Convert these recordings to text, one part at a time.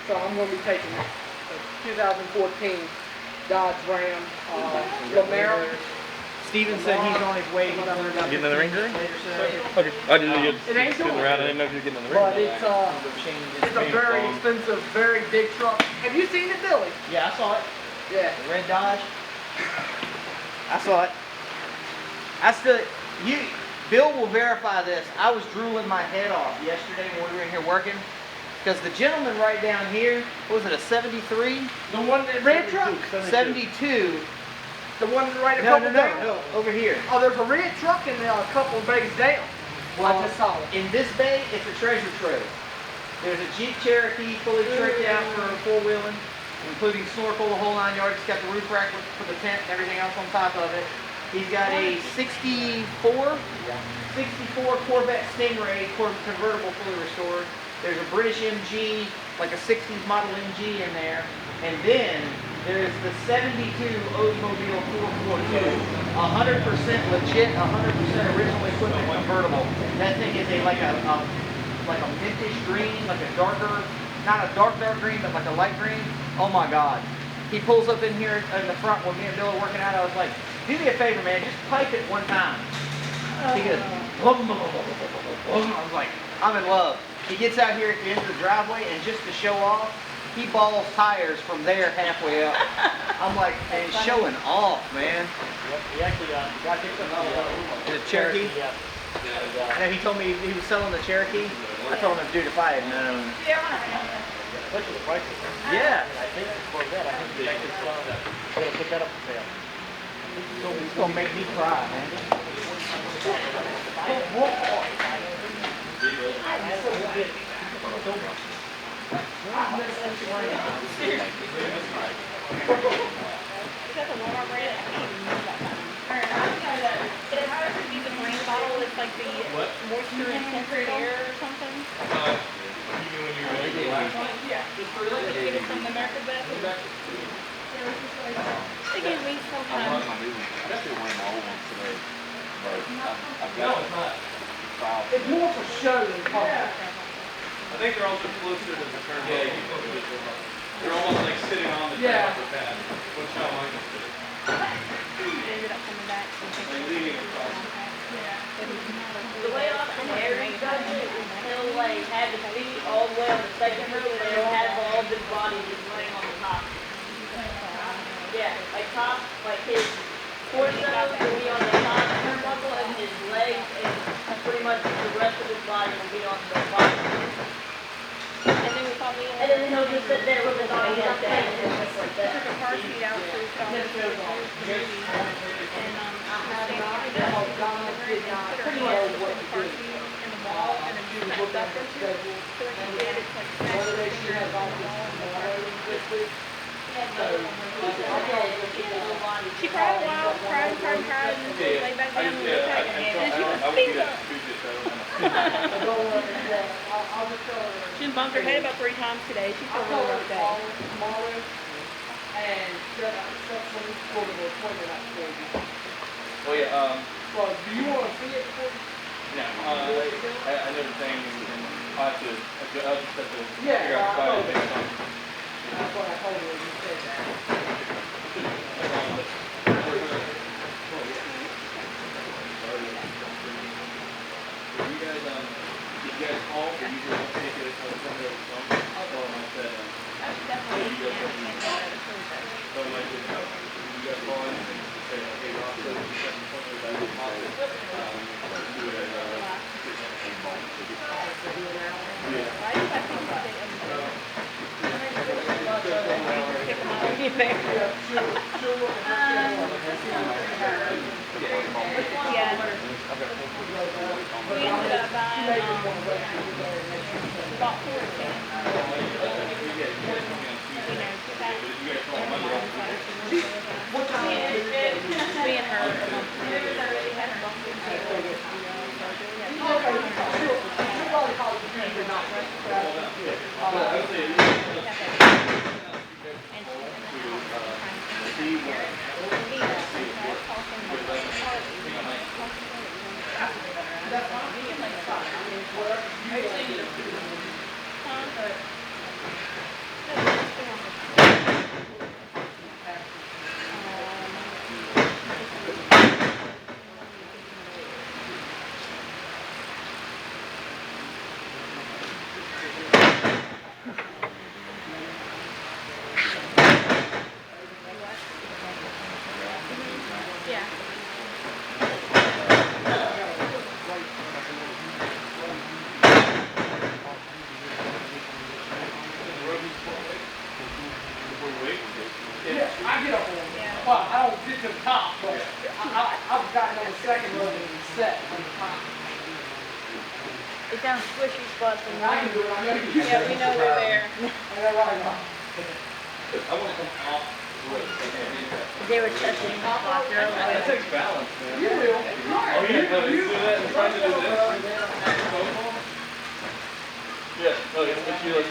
So I'm going to be taking a 2014 Dodge Ram Lamero. Steven said he's on his way. Getting in the ring today? Okay. I just It ain't sitting going. around. I didn't know if you were getting in the ring. But it's a very expensive, very big truck. Have you seen it, Billy? Yeah, I saw it. Yeah. The red Dodge. I saw it. Bill will verify this. I was drooling my head off yesterday when we were in here working. Because the gentleman right down here, what was it, a 73? The one that red truck? 72. The one right a No, couple down? no, over here. Oh, there's a red truck in there a couple bays down. Well, I just saw it. in this bay, it's a treasure trove. There's a Jeep Cherokee fully tricked out for four-wheeling, including snorkel, the whole 9 yards. It's got the roof rack for the tent and everything else on top of it. He's got a 64 Corvette Stingray convertible fully restored. There's a British MG, like a 60s model MG in there. And then there's the 72 Oldsmobile 442, 100% legit, 100% original equipment convertible. That thing is like a mintish green, like a darker, not a dark green, but like a light green. Oh my God. He pulls up in here in the front when me and Bill are working out. I was like, do me a favor, man, just pipe it one time. He goes, blum, blum, blum, blum, blum, blum. I was like, I'm in love. He gets out here at the end of the driveway, and just to show off, he balls tires from there halfway up. I'm like, and showing off, man. Yep, he actually got kicked in The Cherokee? Yeah. I know he told me he was selling the Cherokee. I told him, dude, if I had known. Especially the prices. Yeah. I think for that, I think they actually gonna put that up for sale. It's gonna make me cry, man. It's like the moisture intensive air or something. Yeah. Get it from the American Best. They gave me so much. I actually one of my old ones today, but I've got It's more for show than fun. I think they're also closer to the turn. Yeah, they're almost like sitting on the Yeah. pad. Which I like. They ended up coming back. Like leaning across. The way Austin Aries does it is he'll like have his feet all the way on the second row and he'll have all of his body just laying on the top. Yeah, like top, like his torso will be on the top turnbuckle and his legs and pretty much the rest of his body will be on the bottom. And then we thought we And then he'll just sit there with his arms like that and just like that. took a car seat out so we could all just go watch the movie. And pretty much put the car seat in the wall and then do that stuff into it. So when she did, it's like smashed the fingers on the wall and the wall. She cried a while, cried, and then she laid back down and looked at it. And she was pink up. She bumped her head about 3 times today. She's had a really rough day. And that's when we pulled an appointment out for you. Well, yeah. Well, do you want to see it? Yeah. I know the thing, and I have to. I'll just have to Yeah, figure out I know. the thing. That's what I told her when you said that. Did you guys call? Did you guys take it as a phone? I told him, I said, That's definitely you you guys call in and say, hey, Rob, so you said something about your deposit. Do it as We ended up buying about 4 cans. Me and her. She had her Yeah. Yeah, I get up on it. Well, I don't get to the top, but I've gotten on the second row and set on the top. It's down squishy spots when I can do it, I know you can. Yeah, we know they're there. I know right now. I want to come off the road. They were testing the spot That earlier. takes balance, man. You will. Oh, yeah, no, you do that and try to do this. Yeah, no, it's you like.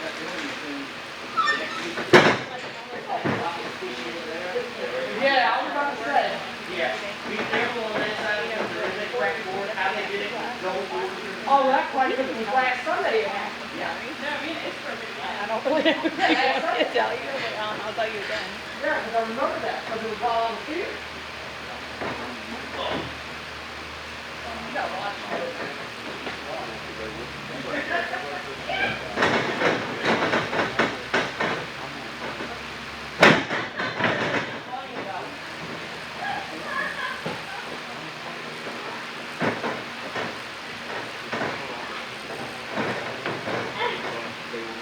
Yeah, I was about to say. Yeah, be careful on that side because there is a crack board, how they did it, go forward. Oh, that quite was last Sunday it happened. Yeah. I don't believe it. I can't tell you, but I'll tell you again. Yeah, because I remember that, because it was volunteer.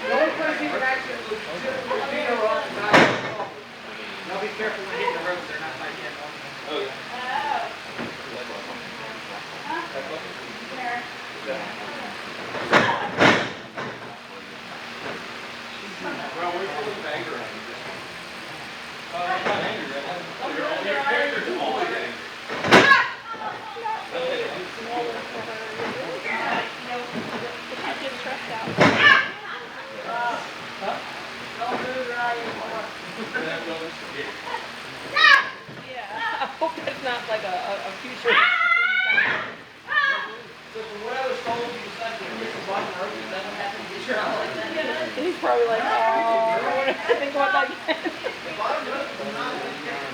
The only place he would actually was just with Gino up and I was off. Now be careful when hitting the road, they're not like that. Oh, yeah. Well, we're full of anger. I'm not angry. Your character's always angry. I get stressed out. Don't move right anymore. Yeah. I hope that's not like a future. So from what I was told, you decided to hit the bottom road, because that would happen to get your eye like that. And he's probably like, oh, I don't want to think about that again. The bottom road is not like that.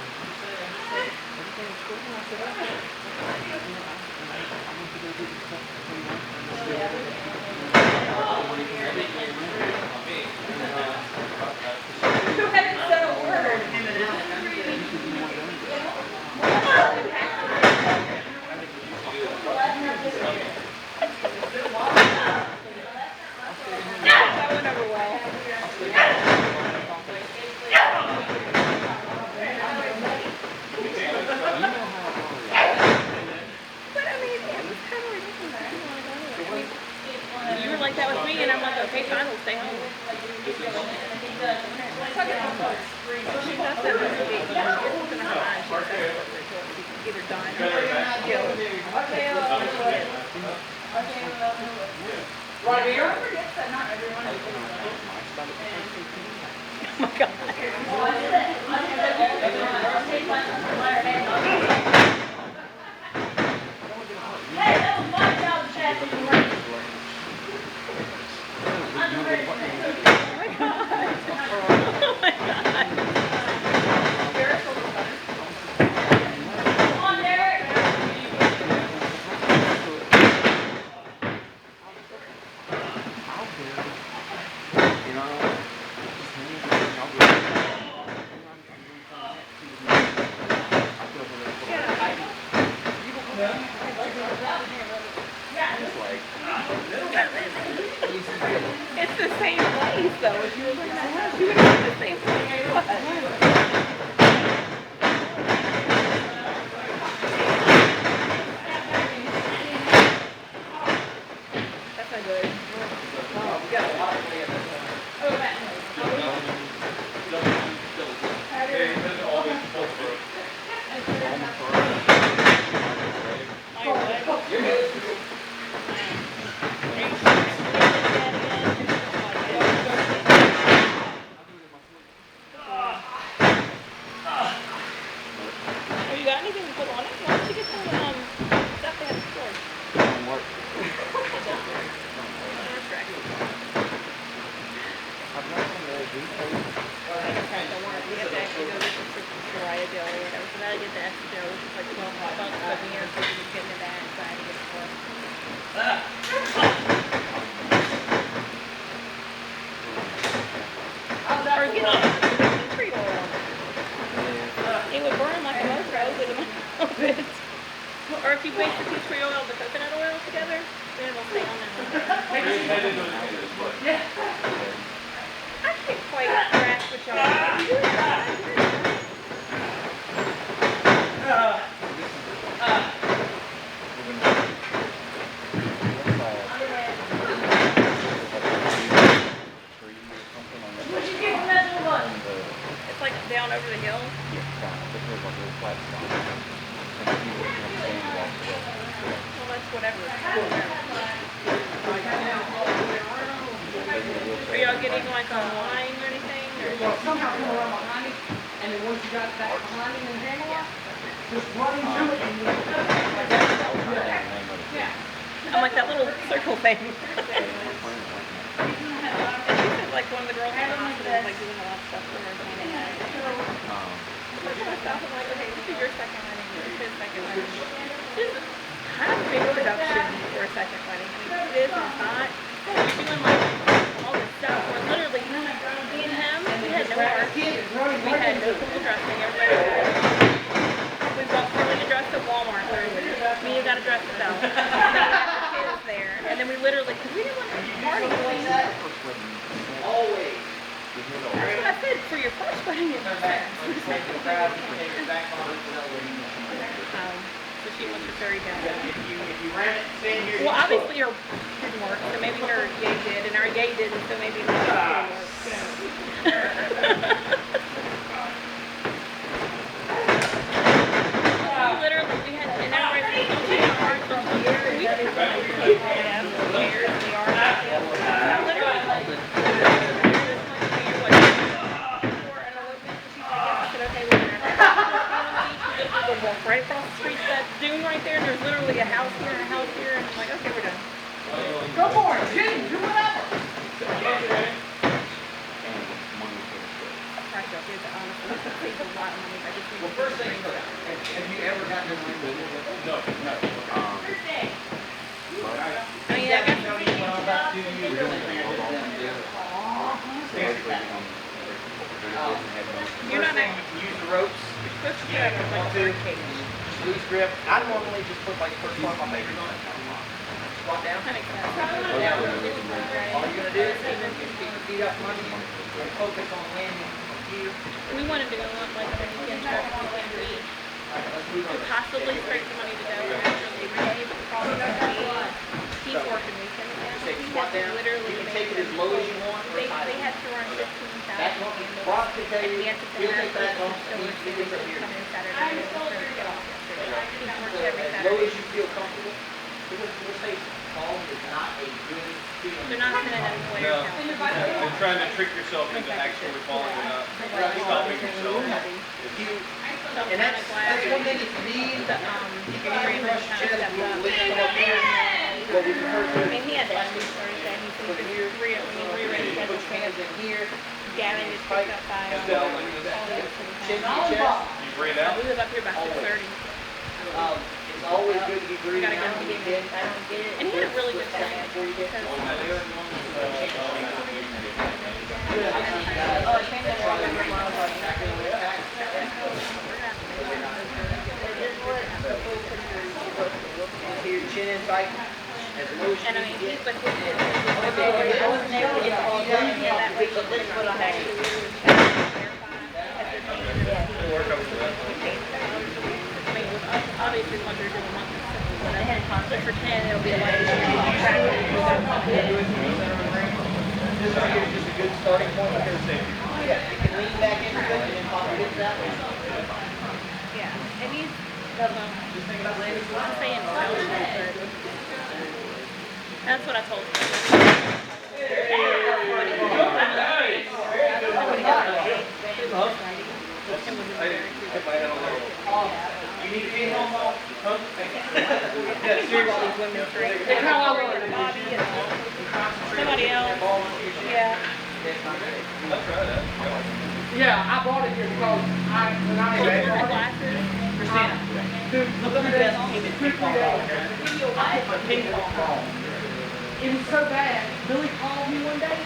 Who hasn't said a word? That went over well. But I mean, it was kind of ridiculous. I didn't want to go anywhere. I mean, you were like that with me, and I'm like, okay, fine, we'll stay home. So she does that with me. She's gonna have eyes. She's either dying or killed. Right here? Oh my God. Hey, that was my job, Chad. Oh my God. Oh my God. Come on, Derek. It's the same place, though. If you were looking at the house, you would have the same place. That's not good. We got a lot of way Hey, that's all this stuff, mix the tea tree oil and the coconut oil together, then it'll stay on there. I can't quite grasp what y'all do. What'd you get from that little one? It's like down over the hill. Well, that's whatever. Are y'all getting like a line or anything? Or? Well, somehow come around behind him, and then once you got back behind him and handle it, just run into it and you I'm like that little circle thing. Like one of the girls in the hospital was like doing a lot of stuff for her. I'm like, okay, this is your second wedding, this is his second wedding. This is kind of big production for a second wedding. I mean, it is, it's not. You're doing like all this stuff where literally me and him, we had no art. We had no cool dressing. Everybody we bought Carly a dress at Walmart. Me got a dress at Bell. The kids there. And then we literally, because we didn't want to party. Always. That's what I said, for your first wedding, it makes sense. So she wants to carry down. If you ran it, stand here. Well, obviously her didn't work, so maybe her yay did, and our yay didn't, so maybe her didn't work. Literally, we had, and everybody was like, don't take our art, we didn't have chairs, the art. Literally, like, walk right across the street to that dune right there, and there's literally a house here and a house here, and I'm like, okay, we're done. go for it, Jim, do whatever. Price up is honestly, this saves a lot of money. I just need Well, first thing first, have you ever gotten a ring with it? No. I mean, I got Tell me what I'm about to do to you. You're not First thing, use the ropes. supposed to have like a birdcage. Loose grip. I normally just put like first one of my fingers on it. Squat down. That makes sense. All you're gonna do is keep your feet up under you and focus on landing here. We wanted to go on like a weekend trip, and we Let's move on. could possibly scrape the money to go after Labor Day, but the problem is he's working weekends now. Take He a squat has to down. literally You can take it as low as you want or They high. had to run 15,000 That's what candles. Brock can tell And you. we have to We'll have take that on. so we're Leave it from here. coming Saturday. And we're get off yesterday. He works every As low Saturday. as you feel comfortable. Because let's face it, fall is not a good feeling. They're not sending them away. No. And trying to trick yourself into actually falling and not stopping yourself. And that's one thing if you need. You can even brush your chest, we'll lift them up here. What we prefer to I do mean, he had that on Thursday. He said he could rearrange is put your hands in here. Gavin just picked up by Chin all to the your other chest. You breathe out. We live up here by 6:30. It's always good to be We breathing gotta go out when get you him. get. I don't get it. And he had a really good time. Before you get. Keep your chin in tight. As low as you And I can mean, get. but his I wasn't able to get all done yet. That way, but let's put on actually we were checking to verify that they're paying the Work up to that. I mean, with us, obviously, when they're doing monthly, when they had a contract for 10, it'll be like, contract. This right here is just a good starting point because yeah, you can lean back into it and then pop it that way. Yeah, and he's, I'm saying, that's what I told him. You need to be home. Huh? Somebody else, yeah. Yeah, I bought it here because when I Close was my glasses. dude, look at this, $2, $3. It was so bad, Billy called me one day.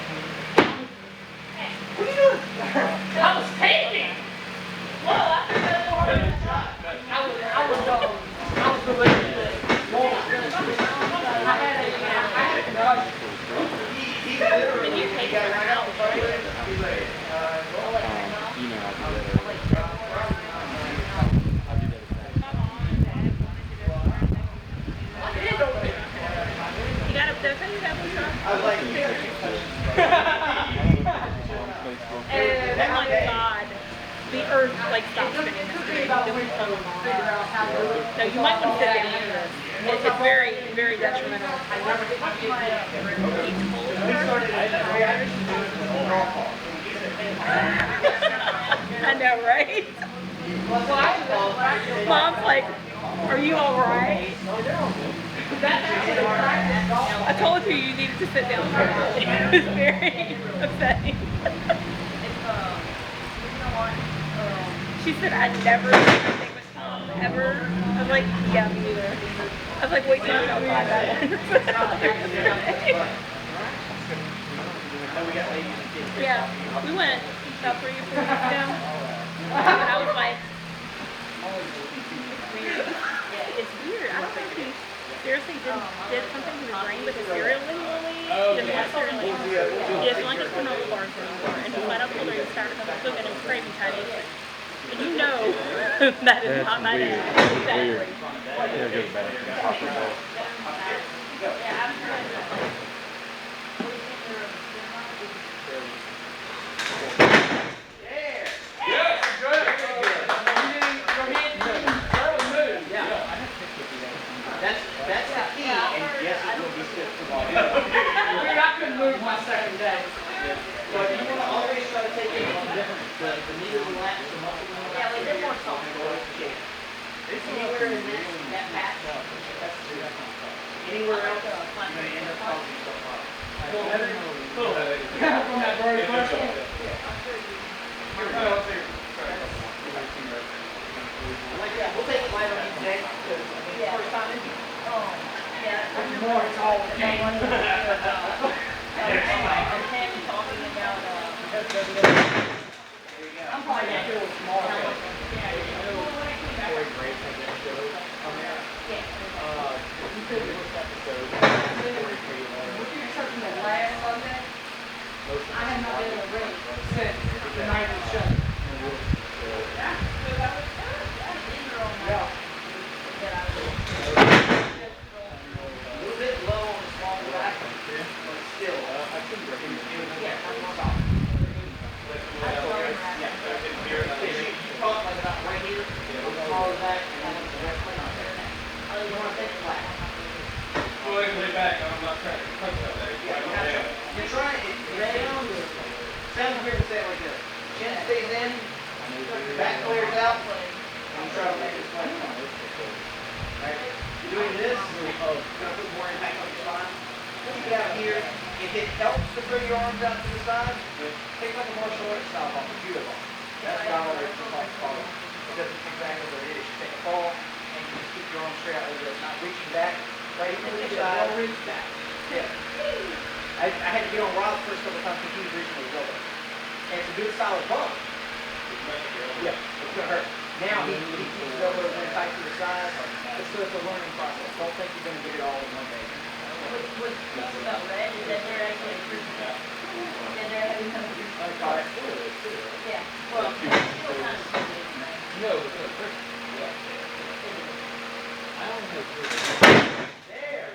What are you doing? I was taping. Whoa, I was delivering this. He literally, Then you take he got it right out. out the bus. He's like, You know, I'll do that. I'll do that. My mom and dad wanted to go to You got a, did I tell you that was I was like, oh my god. The earth like stopped spinning. Figure out how to. So you might want to sit down for this. It's very, very detrimental. I know, right? Mom's like, are you alright? I told you you needed to sit down for it. It was very upsetting. She said, I'd never do anything with Tom, ever. I was like, yeah, me neither. I was like, wait till you tell me about that one. Yeah, we went about 3 or 4 weeks ago. And I was like, weird. Yeah, it's weird. I don't think he seriously did something to his brain with his cereal annually. He doesn't have cereal anymore. He doesn't like his granola bars anymore. And he flat out told her he was tired of cooking and craving Chinese. And you know that is not my dad. Exactly. Yeah, it goes back. that's the key, and yes, it will be stiff tomorrow. Dude, I couldn't move my second day. But you want to always try to take it on different, the knee to relax, the muscle to relax. Yeah, like they're more soft. Anywhere in this, that patch, that's anywhere else, you're going to end up causing yourself problems. From that Brody commercial. Like, yeah, we'll take it light on you today, because first time in here. More, it's all. Tammy talking about, I'm probably gonna feel tomorrow. We're accepting the last Sunday. I have not been in the ring since the night of the show. Yeah. A little bit low on the small back, but still, I couldn't break it. You talk like about right here, small back, and then the rest of it. You want to take it flat. You're trying, sounds weird to say it like this. Chin stays in, back clears out, and you try to make it flat. Right? Doing this, gonna put more impact on your spine. Keep it out here. If it helps to bring your arms out to the side, take like a martial arts style ball, a judo ball. That's what I always call it. It doesn't exactly what it is. You take a ball and you just keep your arms straight out like this, not reaching back, right into the side. Don't reach back. Yeah. I had to get on Rob first couple times because he was reaching with his elbow. And it's a good solid bump. Yeah, it's gonna hurt. Now he keeps his elbows in tight to the side. It's a learning process. Don't think you're gonna get it all in one day. what's nice about Red is that they're actually yeah, they're having some yeah. Well, still kind of No, it's not perfect. I only know 3. There.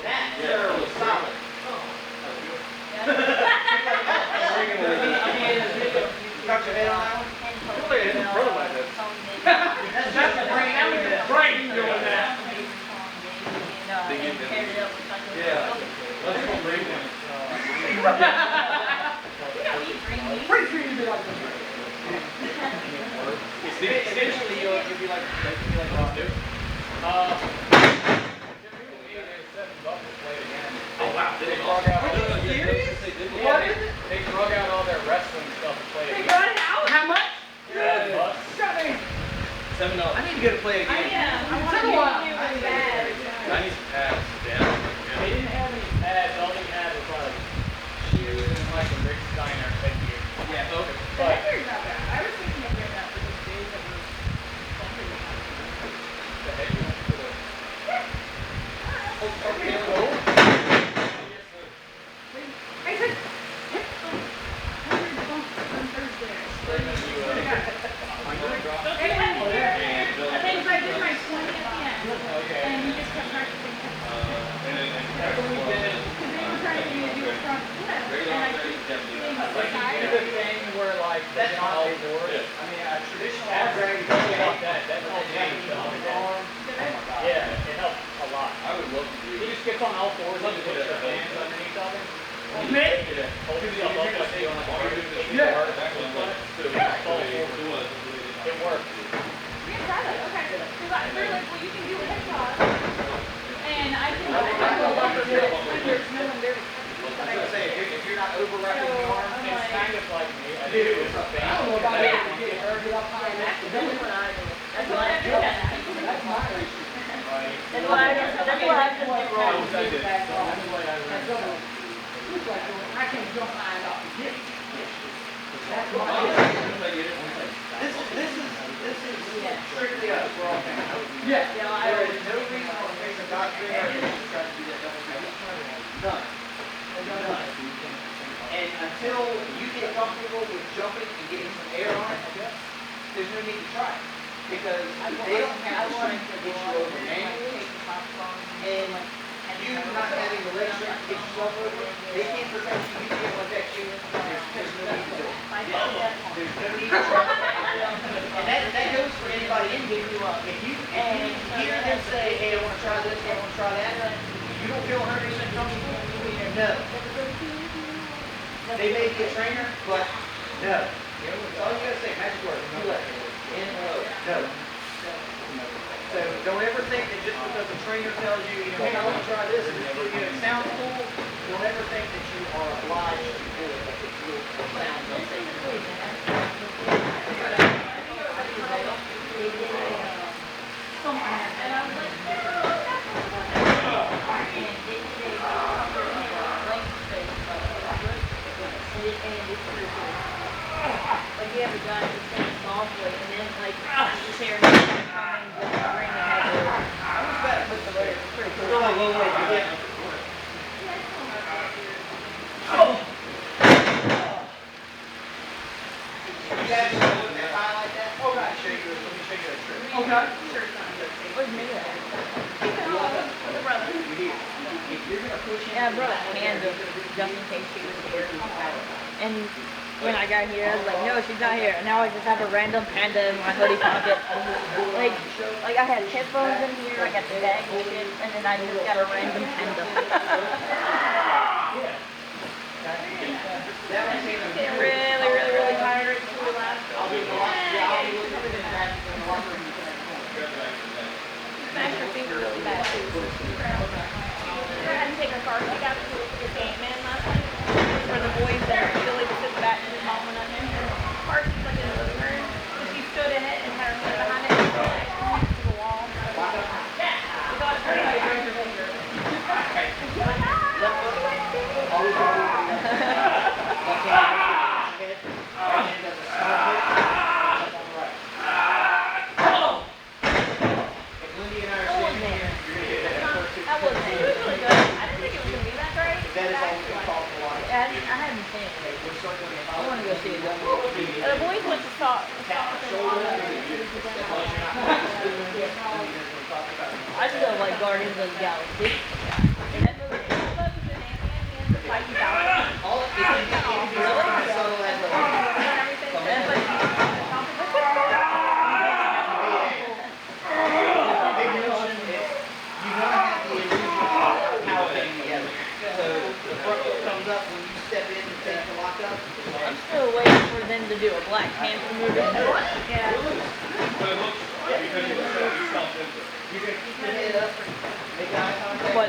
That there was solid. Got your head on that one? That's the brain. That was the brain doing that. Yeah. Let's go bring them. Pretty sure you'd be like this. Eventually, you'll be like Rob do. Oh wow! They drug out. Are you serious? Yeah, they drug out all their wrestling stuff and played They it got it out? How much? $7. $7. I need to go to play again. I want So to what? hear you bad. I need some pads. They didn't have any pads. All they had was like shoes and like a Rick Steiner headgear. Yeah, okay. The But headgear's not bad. I was thinking of getting that for those days that were bumping. the headgear for the like That's taking all my four. favorite. I mean, a traditional That's arm drag is really okay. like that. That's what they need. Arm. Yeah, it helps a lot. I would love to do He just gets on all fours and puts your hands underneath of him. Me? Hold yourself up like you on the bar. Yeah. It works. We can try that, okay. Because they're like, well, you can do a hip toss. And I can go up a bit when there's no one there. I was gonna say, if you're not overwrapping the arm, It's kind of like me. I do. dude, It's a I don't know about it, get her, get up high, That's what I do. That's So what I I do. do that. that's my issue. That's what I do. That's what I do wrong. I can't jump high enough to get it. That's my this is strictly us, we're all fans. Yeah. Yeah, I There would. is no reason on the face of God's green earth to try to do that double jump. None. None. And until you get comfortable with jumping and getting some air on it, there's no need to try it. Because they don't have the strength to get you over manually, and you not having the leg strength to get yourself over, they can't protect you, you can't protect you, there's no need to do it. There's no need to try it. And that goes for anybody in here. If you hear them say, hey, I want to try this, I want to try that, you don't feel 100% comfortable, no. They may be a trainer, but no. That's all you gotta say, magic word, no way. No. So don't ever think that just because a trainer tells you, hey, I want to try this, and it sounds cool, don't ever think that you are obliged to do it if it sounds unsafe. And I was like, Like you have a guy who's standing softly and then like the chair and coming with the ring and have You guys know what that highlight that? Oh, let me show you a trick. Okay. where's me at? With the brother. If you're gonna push in, Yeah, I brought a panda just in case she was here. And when I got here, I was like, no, she's not here. And now I just have a random panda in my hoodie pocket. Like I had headphones in here, I got the bag and shit, and then I just got a random panda. that one's even Really, really, really tired. I'll be looking at the back in the locker room. Smash her finger really bad too. I had to take a car seat out to get the Ant-Man last night. For the boys that are silly to sit back and his mom went on there. Car seat's like in the living room. So she stood in it and had her foot behind it and next to the wall. Yeah. We thought it was like her finger. And she went, Always go over the left hand, right hand does a small hit, up on the right. If Lindy and I are standing here, you're gonna get that first two. that wasn't it. It was really good. I didn't think it was going to be that great. That is always been called a lot. Yeah, I hadn't seen it. We're circling the I want to go see it. The boys went to talk. I still like Guardians of the Galaxy. And that movie, the Titan Tower. All it can be subtle as a That's like, big notion is you want to have the illusion of how it came together. So the front foot comes up when you step in and take the lock up. I'm still waiting for them to do a Black Panther movie. Yeah. You're gonna keep your head up, make eye contact. But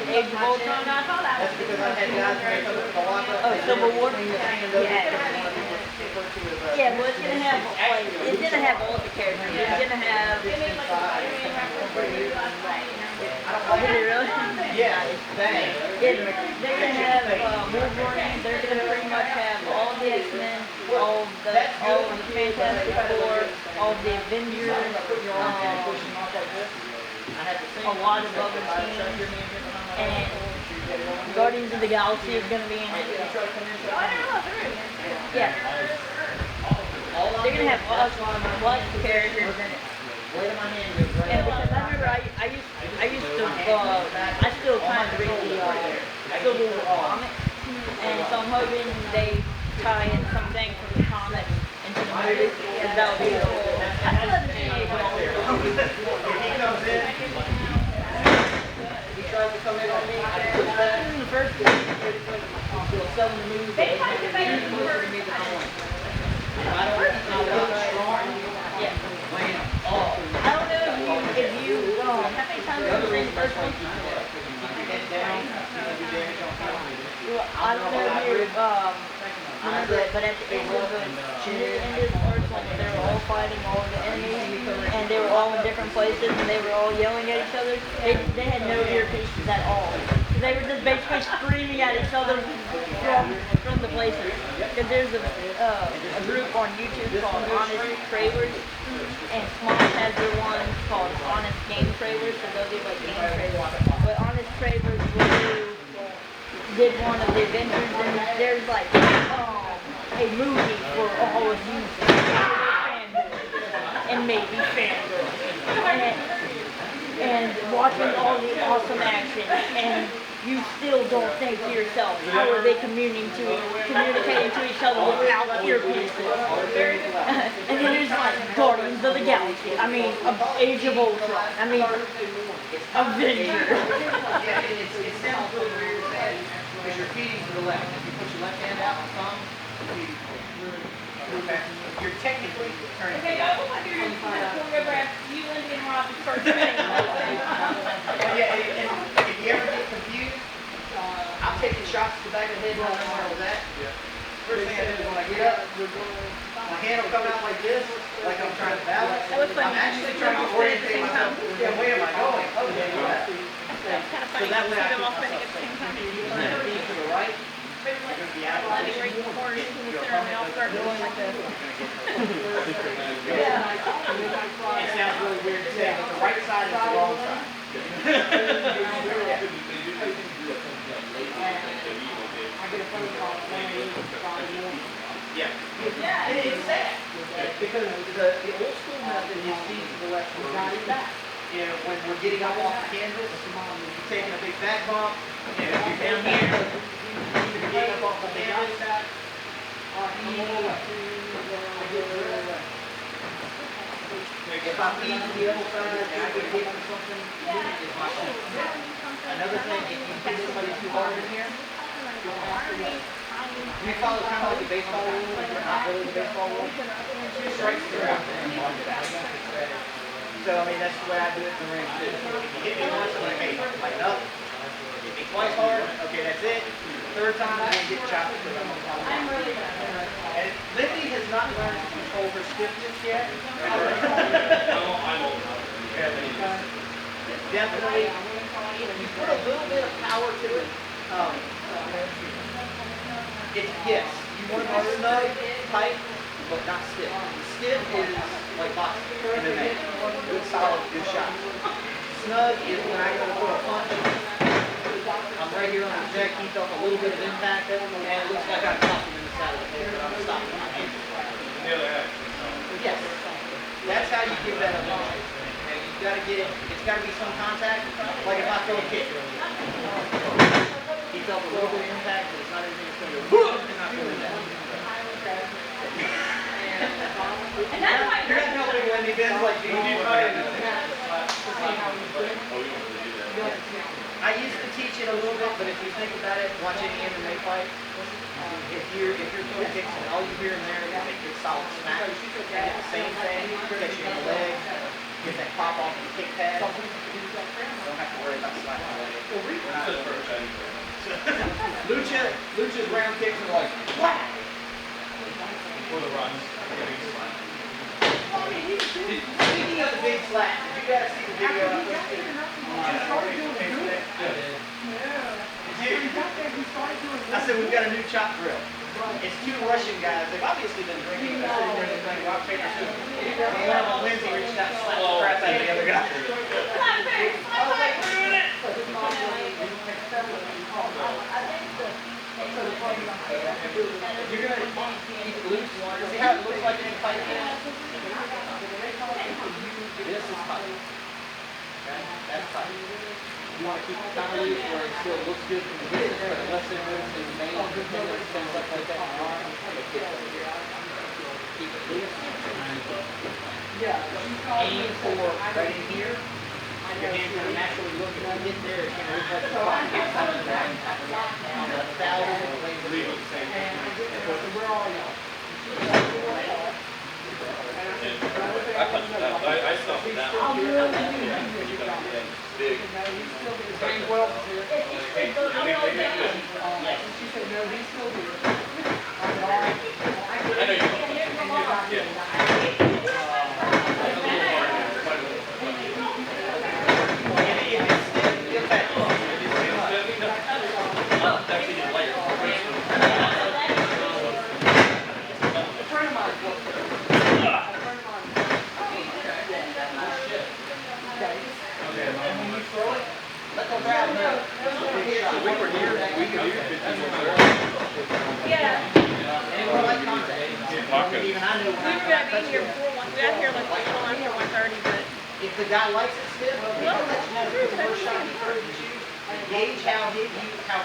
Age of Ultron, I thought that That's was because I had guys when they come up with the lock up. Oh, Civil War? Yeah, well, it's gonna have like it's gonna have all the characters. It's gonna have. Did it really? Yeah, bang. They're gonna have Wolverine. They're gonna pretty much have all the X-Men, all the Fantastic Four, all the Avengers, a lot of other teams, and Guardians of the Galaxy is gonna be in it. Yeah. They're gonna have lots of characters in it. And because I remember I used to I still kind of read the Civil War comics, and so I'm hoping they tie in something from the comics movie, because that would be the whole. I feel like the teenage one. If he comes in, he tries to come in on me, In the first one, he'll sell the movie. They have to make it work. I don't keep my gun strong, Yeah. wham, oh. I don't know if you how many times have you seen the first one? Head down, you can do damage on television. Well, I don't know if you remember it, but at the end of the first one, they were all fighting all of the enemies, and they were all in different places, and they were all yelling at each other. They had no earpieces at all. They were just basically screaming at each other from the places. Because there's a group on YouTube called Honest Trailers, and Smosh has their one called Honest Game Trailers, so they'll do like game trailers. But Honest Trailers will did one of the Avengers, and there's like a movie for all of you fanboys and maybe fangirls, and watching all the awesome action, and you still don't think to yourself, how are they communicating to each other without earpieces? And then there's like Guardians of the Galaxy, I mean, Age of Ultron, I mean, Avengers. Yeah, it sounds really weird because you're feeding to the left. If you put your left hand out on thumb, you're technically turning. Okay, I want to hear you choreograph you, Lindy, and Rob to start spinning. Yeah, and if you ever get confused, I'm taking shots to the back of the head while I'm doing all that. First thing I do is when I get up, my hand will come out like this, like I'm trying to balance. That was funny. I'm actually trying to orientate myself. Yeah, where am I going? Oh, yeah, go back. That's kind of funny. So that way I See them all can spinning at the same time. turn the feet to the right. You're going to be out of Sliding right position. in the corner, in the center, and they all start going like this. It sounds really weird to say, but the right side is the wrong side. Yeah, it's sad. Because the old school method is feet to the left and right back. You know, when we're getting up off the canvas, you're taking a big back bump, you know, you're down here, you're getting up off the canvas. If I'm eating the other side, I could hit on something, it's my fault. Another thing, if you hit somebody too hard in here, you follow kind of like a baseball rule, but not really the baseball rule. Strikes the ground and you mark it out. So, I mean, that's the way I do it in the ring too. If you hit me once, I'm like, hey, lighten up. Hit me twice hard, okay, that's it. Third time, I'm gonna get chopped. And Lindy has not learned to control her stiffness yet. Definitely, if you put a little bit of power to it, it's yes, you want it snug, tight, but not stiff. Stiff is like boxing, MMA, good solid, good shot. Snug is when I go to throw a punch, I'm right here on the deck, he felt a little bit of impact, and it looks like I popped him in the side of the head, but I'm stopping my hand. Yes, that's how you give that a launch. You've got to get it, it's got to be some contact, like if I throw a kick. He felt a little bit of impact, but it's not anything that's going to go, not doing that. And that's why You're not helping when he bends like you. I used to teach it a little bit, but if you think about it, watch any MMA fight, if you're throwing kicks and all you hear in there is a good solid smack, and it's the same thing, catch you in the leg, get that pop off of the kick pad, don't have to worry about slapping the leg. Lucha's round kicks are like, whack! For the runs. Speaking of the big slap, did you guys see the video I posted? I said we've got a new chop drill. It's two Russian guys. They've obviously been drinking. They're sitting there playing rock, paper, scissors. And one of them, Lindsay, reached out and slapped the crap out of the other guy. You're gonna keep it loose. See how it looks like in the fight game? This is tight. Okay? That's tight. You want to keep it kind of loose where it still looks good from the distance, but unless it moves in the main, things like that, on your arm, it gets over here. Keep it loose. Yeah, she's calling me. aim for right in here. Your hand kind of naturally look, if you get there, it's going to look like the clock hits something down on the thousand of laser. We're all young. I stopped it down. I'm really big. Big. James Wells is here. She said, no, he's still here. I said, all right. I know you're Anyone like contact? Even I know when We were gonna be here before one, we got here like a little after 1:30, but if the guy likes it still, he'll let you know if it's the first shot he throws at you. Gauge how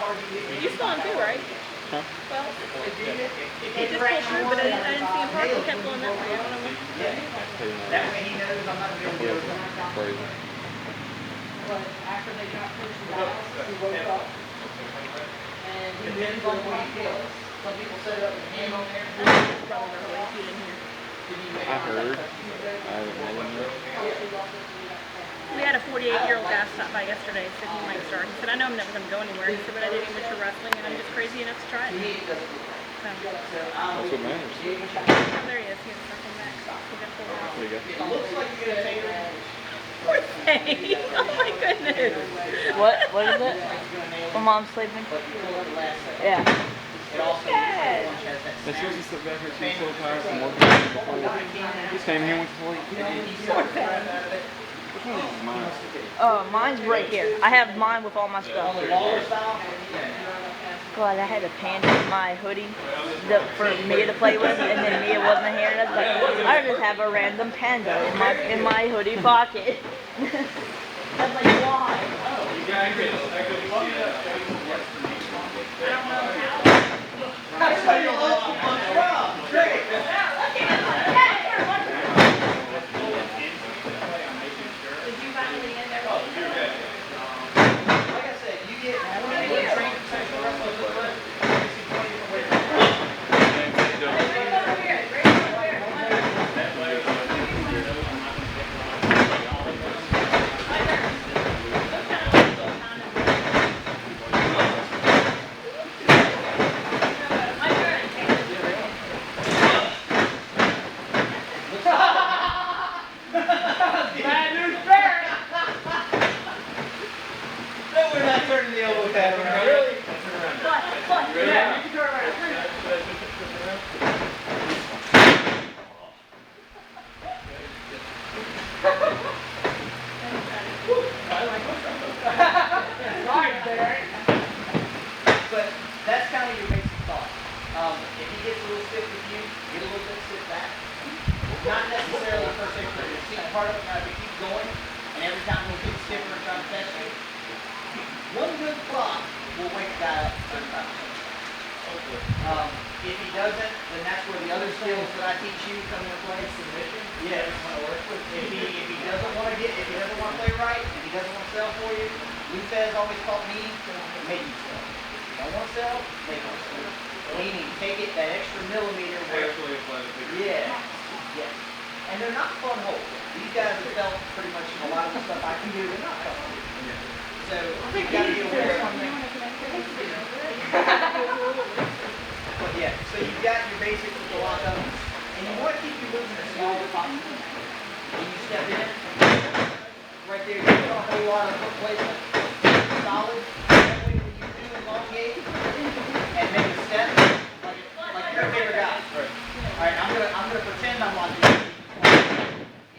hard you hit. you saw him too, right? Huh? Well, he just pulled through, but I didn't see him park, he kept going that way, I don't know what. That way he knows I'm not going to be able to do it. Crazy. But after they got finished with the house, he woke up. And he Depends on where you feel. Some people set it up with a hand on there. It's probably not really cute in here. I heard. I haven't been there. We had a 48-year-old guy stop by yesterday, said he might start. He said, I know I'm never going to go anywhere. He said, but I did amateur wrestling and I'm just crazy enough to try it. So, That's what matters. oh, there he is. He has something back. He got pulled out. There you go. It looks like you're going to take it. Poor thing. Oh my goodness. What is it? My mom's sleeping? But you pull it the last second. Yeah. It also Yes. has that Now, she sound. was sitting back here, she was so tired from working before. Just came here and went to sleep. Poor thing. Which one is mine? Mine's right here. I have mine with all my On stuff. the Lawler style, God, I had a panda in my hoodie for Mia to play with, and then Mia wasn't here, and I was like, I just have a random panda in my hoodie pocket. I was like, why? that's how you love from. Great. Like I said, you get 21 trained professional wrestlers in the ring, you see 20 different ways to do it. Bad news bears. No, we're not turning the elbow pad around. Really? What? Yeah, you can turn around. Right, Barry. But that's kind of your basic thought. If he gets a little stiff with you, get a little bit stiff back. Not necessarily per se for your seat part of it, but if you keep going, and every time he'll get stiffer and try to test you, one good block will wake the guy up 35%. If he doesn't, then that's where the other skills that I teach you come into play. Submission. Yes. If he doesn't want to play right, if he doesn't want to sell for you, Luthez always taught me make him sell. Don't want to sell, make him sell. Meaning take it that extra millimeter where. Yeah. Yes. And they're not fun holes. These guys have felt pretty much a lot of the stuff I can do. They're not fun holes. So you got to be aware of something. But yeah, so you've got your basics with the lock up, and you want to keep your movement as small as possible. When you step in, right there, you're going a whole lot of foot placement, solid. That way when you do elongate and make a step, like your favorite guy. All right, I'm gonna pretend I'm watching you.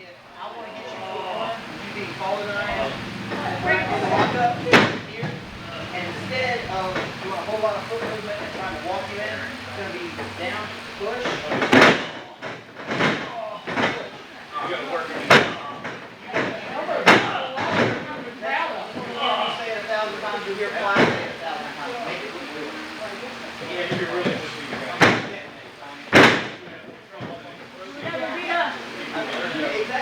If I want to get you full on, you being taller than I am, right, walk up here, and instead of doing a whole lot of foot movement and trying to walk you in, it's going to be down, push. You gotta work on it. You say it 1,000 times, you'll hear fly say it 1,000 times. Make it look real. Yeah, if you're really pushing your guy. Exactly.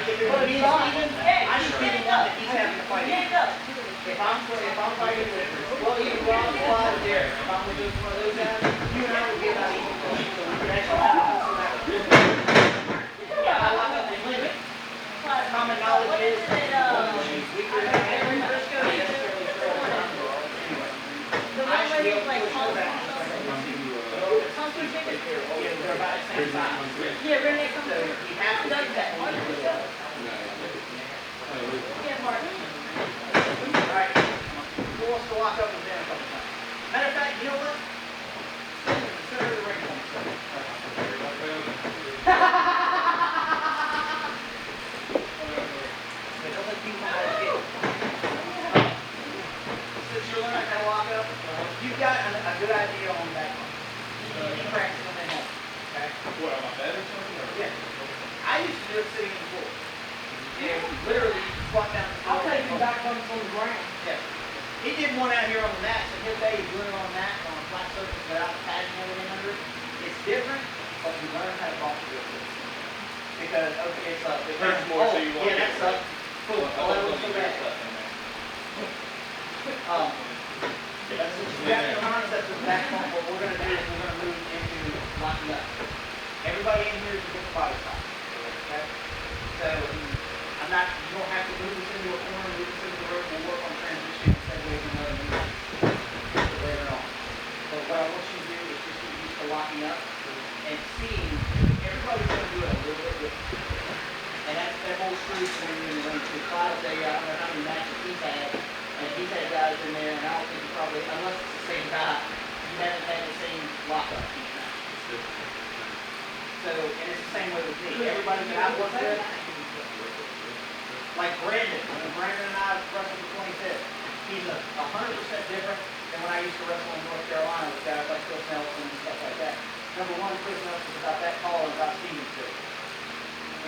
Like if it was me and Steven, I should be the one that he's having to fight. Stand up. If I'm fighting with, well, even Ron, Clyde, or Derek, if I'm with one of those guys, you and I would be about equal. So we could actually have I lock up the limit. Common knowledge is, What is it, weaker than I am, not necessarily throw it down. Anyway, the I one should where be you able to like push pump her back. Hunter chicken? Yeah, they're about the same size. Yeah, Renee comes So over. you have to Does do that. that. Yeah, Martin. Alright, who wants to walk up with them a couple times? Matter of fact, you know what? Consider the ring for me. Yeah, don't let people know how to get. Since you're learning how to walk up, you've got a good idea on that one. You practice on that one. Okay? What, am I bed or something? Or? Yeah. I used to do it sitting on the floor. And literally squat down the floor. I'll take you back on the ground. Yeah. He did one out here on the mat, so he'll tell you doing it on a mat, on a flat surface without the padding and everything under it. It's different, but you learn how to walk through it. Because, okay, it's up. It hurts more, so you want yeah, to that's up. Cool. Oh, that was so bad. Since you got the concept of back bump, what we're going to do is we're going to move into locking up. Everybody in here is a different body type. Okay? So, you don't have to move this into a corner, move this into the rope. We'll work on transition and segues and other moves later on. But what I want you to do is just get used to locking up and seeing everybody's going to do it a little bit different. And that holds true for when you're in the ring too. Clyde will tell you, I don't know how many matches he's had, and he's had guys in there, and I don't think you probably, unless it's the same guy, you haven't had the same lockup each time. So, and it's the same way with me. Everybody that I've worked with, like Brandon, when Brandon and I wrestled for 25th, he's 100% different than when I used to wrestle in North Carolina with guys like Chris Nelson and stuff like that. Number one, Chris Nelson is about that tall and about Steven's big.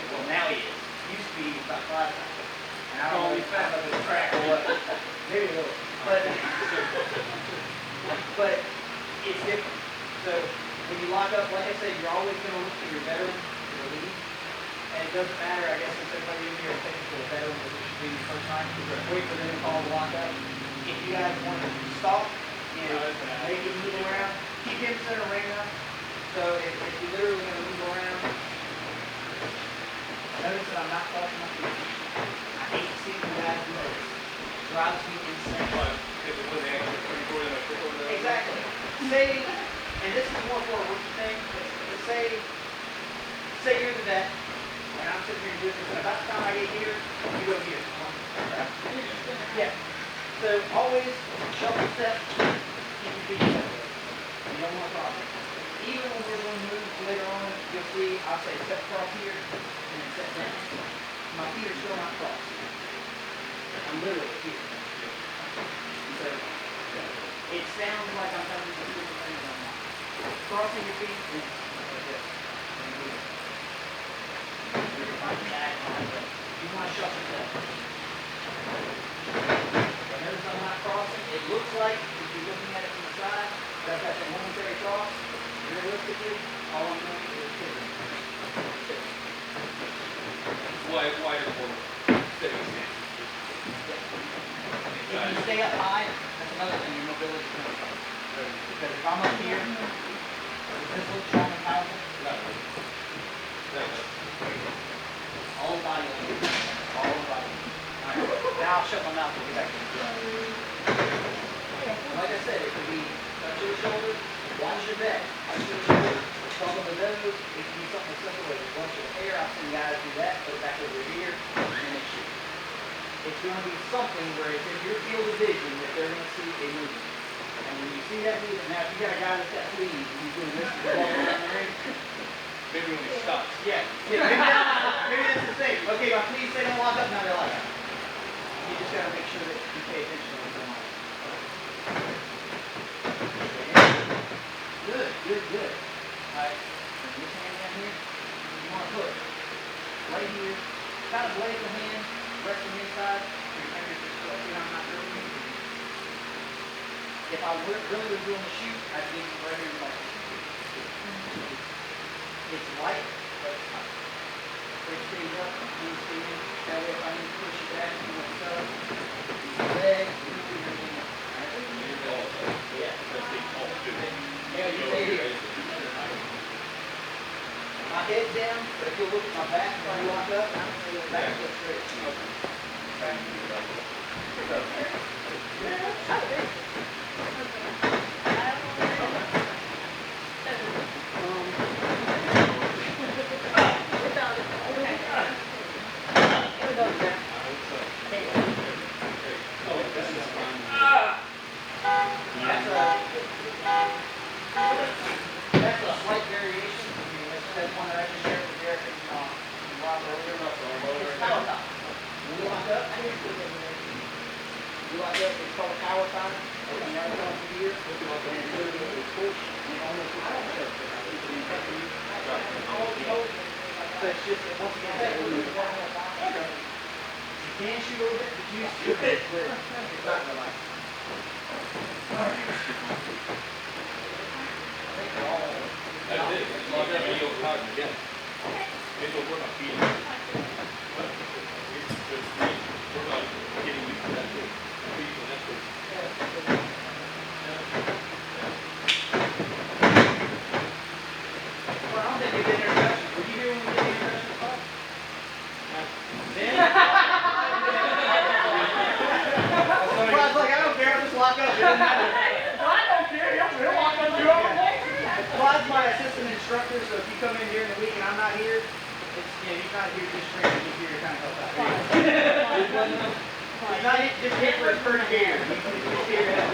Well, now he is. He used to be about 5 times. And I don't know if it's crack or what. Maybe a little. But it's different. So when you lock up, like I said, you're always going to look to your veteran, your lead. And it doesn't matter, I guess, since everybody in here is technically a veteran, but it should be your first time. Wait for them to call the lockup. If you guys want to stop, make him move around. Keep him center ring up. So if you're literally going to move around, notice that I'm not crossing my feet. I hate to see you guys do this. Drives me insane. Exactly. Say, and this is more for a rookie thing, but say you're the vet, and I'm sitting here doing this, and about the time I get here, you go here. Yeah. So always shuffle step, keep your feet separate. You don't want to cross it. Even when we're doing moves later on, you'll see I'll say step across here and then step down. My feet are still not crossed. I'm literally here. So it sounds like I'm telling you the stupid things I'm not. Crossing your feet is like this. You want to shuffle step. Notice I'm not crossing. It looks like, if you're looking at it from the side, that I've got that momentary cross. Realistically, all I'm doing is sitting. Wider for sitting stance. If you stay up high, that's another thing, your mobility comes from. Because if I'm up here, does this look strong and powerful? All the body weight. All the body weight. Alright, now I'll shut my mouth and get back to the like I said, it could be touch of the shoulder, watch your back, touch of the shoulder, thumb of the nose. It can be something as simple as a bunch of hair. I've seen guys do that, put it back over your ear, and then shoot. It's going to be something where it's in your field of vision that they're going to see a movement. And when you see that movement, now if you got a guy that's got fleas and he's doing this and walking around the ring, Maybe when he stops. yeah, maybe that's the thing. Okay, my fleas say don't lock up, now they're locked up. You just got to make sure that you pay attention to what's going on. Good, good, good. Alright, bring this hand down here. You want to put right here, kind of blade the hand, resting inside, your fingers just flexing, I'm not doing it. If I really was doing the shoot, I'd be right here in the It's light, but it's not. It stays up. needs to be. That way if I need to push it back and what's up. Leg. Yeah, you stay here. My head's down, but if you look at my back when I walk up, back looks straight. That's a slight variation. That's one that I can share with Derek and Rob earlier. It's power time. When you lock up, it's called a power time. It's never done for years. And it's literally a push and almost a power choke. So it's just, once again, you can shoot a little bit, but you shoot it. It's not gonna like. That's it. Log up and you'll talk again. Maybe we're not feeling it. But we're not getting used to that too. That's good. Well, I don't think we did introduction. Were you here when we did the introduction part? Then? Well, I was like, I don't care, I'll just lock up. It doesn't matter. I don't care, he'll walk up to our way. Clyde's my assistant instructor, so if you come in during the week and I'm not here, it's, he's not here just training, he's here to kind of help out. He's not just here for his first year. He's just here to help.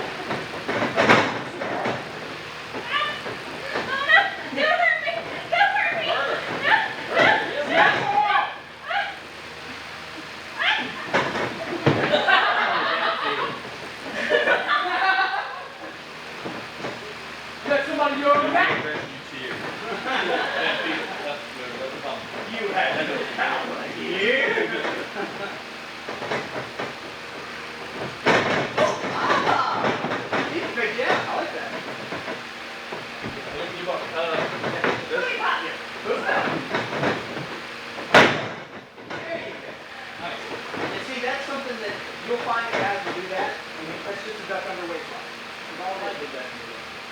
Let somebody go over the back. You had no power here. He's a good job, I like that. And see, that's something that you'll find guys will do that. I mean, that's just a duck under waistline.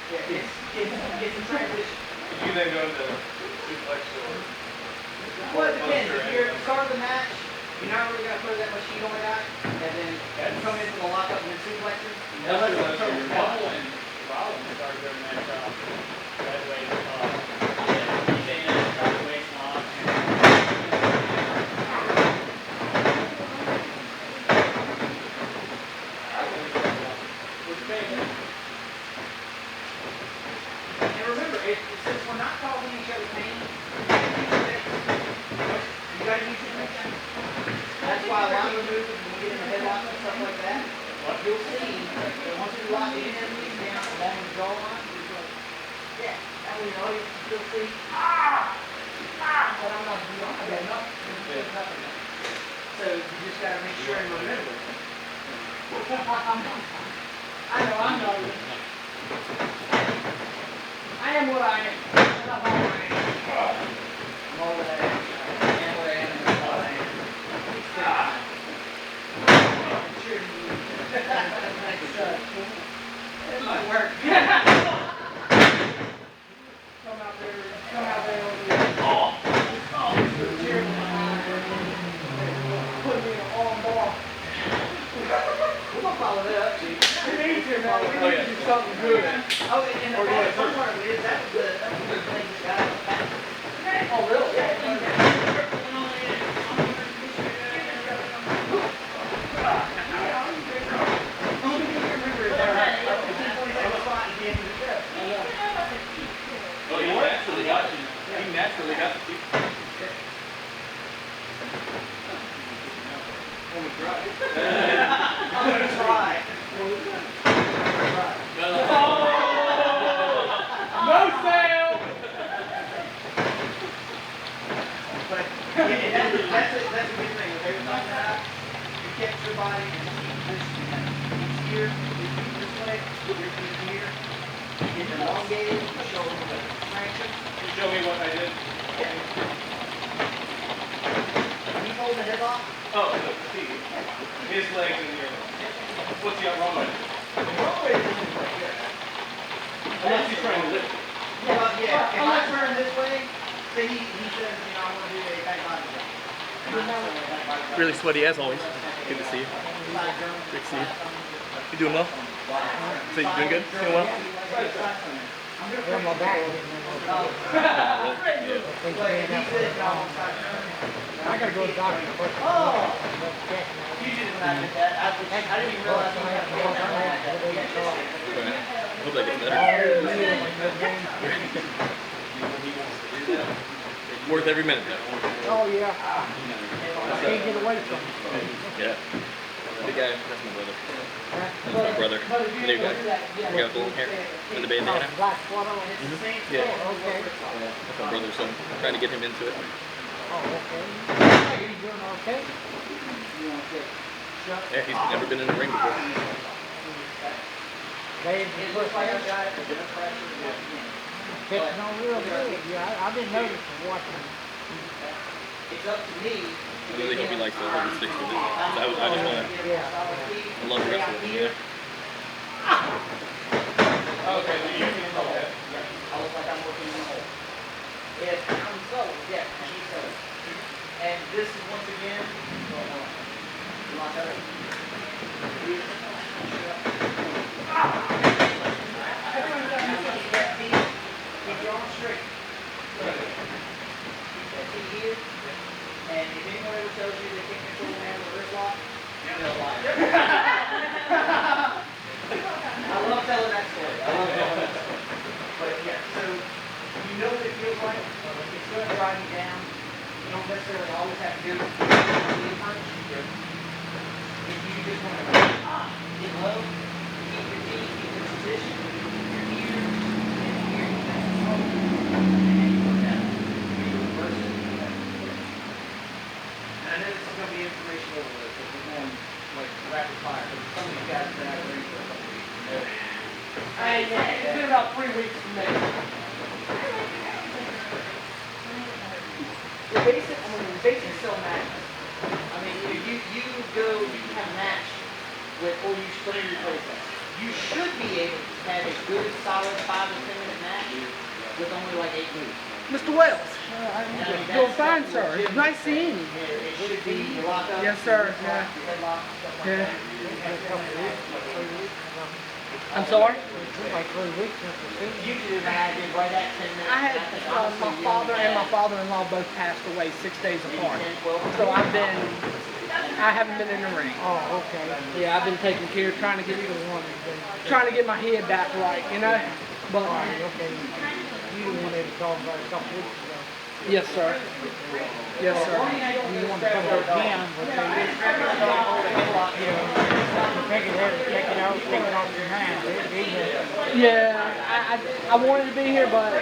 Yeah, it's a transition. You then go to suplex or. Well, it depends. If you're at the start of the match, you're not really going to put that much heat on the guy, and then you come in from the lockup and then suplexes. That's your Bubble and Rollins started doing that that way. He came in and got the waist lock And remember, since we're not causing each other pain, you got to use your next time. That's why a lot of the moves, when we get in the headlocks and stuff like that, you'll see that once you lock the enemies down along the jaw line, yeah, I mean, you'll see, but I'm not doing I got nothing. There's nothing there. So you just got to make sure and remember. I know. I am what I am. That's all I am. I'm all that I am. I am what I am and that's all I am. Sure you it might work. Come out there over there. Cheer me. Put me in an arm bar. We're going to follow that up, Chief. We need to, man. We need to do something good. Oh, and the fun part of it is that was the thing that got out of the patent. Oh, really? Oh, he naturally got the people. I'm going to try. No sale! But that's a good thing. What they were talking about, you catch your body and keep this here, you keep this leg, your feet here, get elongated, your shoulder strengthened. Show me what I did. When he holds Oh, no, see, his legs in your, what's he got wrong with it? Unless he's trying to lift it. Well, yeah, if I turn this way, say he says, you know, I want to do a back body jump. Really sweaty as always. Good to see you. Good to see you. You doing well? So you doing good? Doing well? Yeah, my back. I gotta go to the doctor. Oh! You didn't imagine that. I didn't even realize we had to go down that. Hope that gets better. Worth every minute though. Oh, yeah. I can't get away from it. Yeah. The guy, that's my brother. That's my brother. The new guy. The guy with the long hair. And the bandana. Black sweater on. Yeah. Oh, okay. That's my brother, so I'm trying to get him into it. Oh, okay. You doing okay? Yeah, he's never been in the ring before. Dave, fixing on real good. Yeah, I've been noticing watching. It's up to me. I really hope he likes the whole sticks with it. So I just want to, Yeah. I love wrestling, you know? Okay, so you can go ahead. I look like I'm working in the hole. If I'm so, yeah, she's so. And this is once again, you want that? Keep your arms straight. Keep that knee here. And if anyone ever tells you they can't control the hand with a wrist lock, they'll lie. I love telling that story. I love telling that story. But yeah, so you know what it feels like. It's going to drive you down. You don't necessarily always have to do it. Punch. If you just want to get low, keep your knee, keep your position, your ear, and here, and then you work out. You reverse it. And I know this is going to be information overload, so we're going like rapid fire. But some of you guys have been out of the ring for a couple weeks. Hey, it's been about 3 weeks for me. The basic cell matches. I mean, you go, you can have a match with, or you split your process. You should be able to have a good, solid 5 to 10 minute match with only like 8 moves. Mr. Wells, doing fine, sir. It's nice seeing you. It should be locked up. Yes, sir. Yeah. Headlock, stuff like Yeah. that. I'm sorry? Like 3 weeks since the season. Usually when I did right at 10 minutes. I had my father and my father-in-law both passed away 6 days apart. So I haven't been in the ring. Oh, okay. Yeah, I've been taking care, trying to get my head back right, you know. But Okay. You the one that was talking about a couple weeks ago. yes, sir. Yes, sir. You want to come to the gym, but take it out, take it off your hands. Yeah, I wanted to be here, but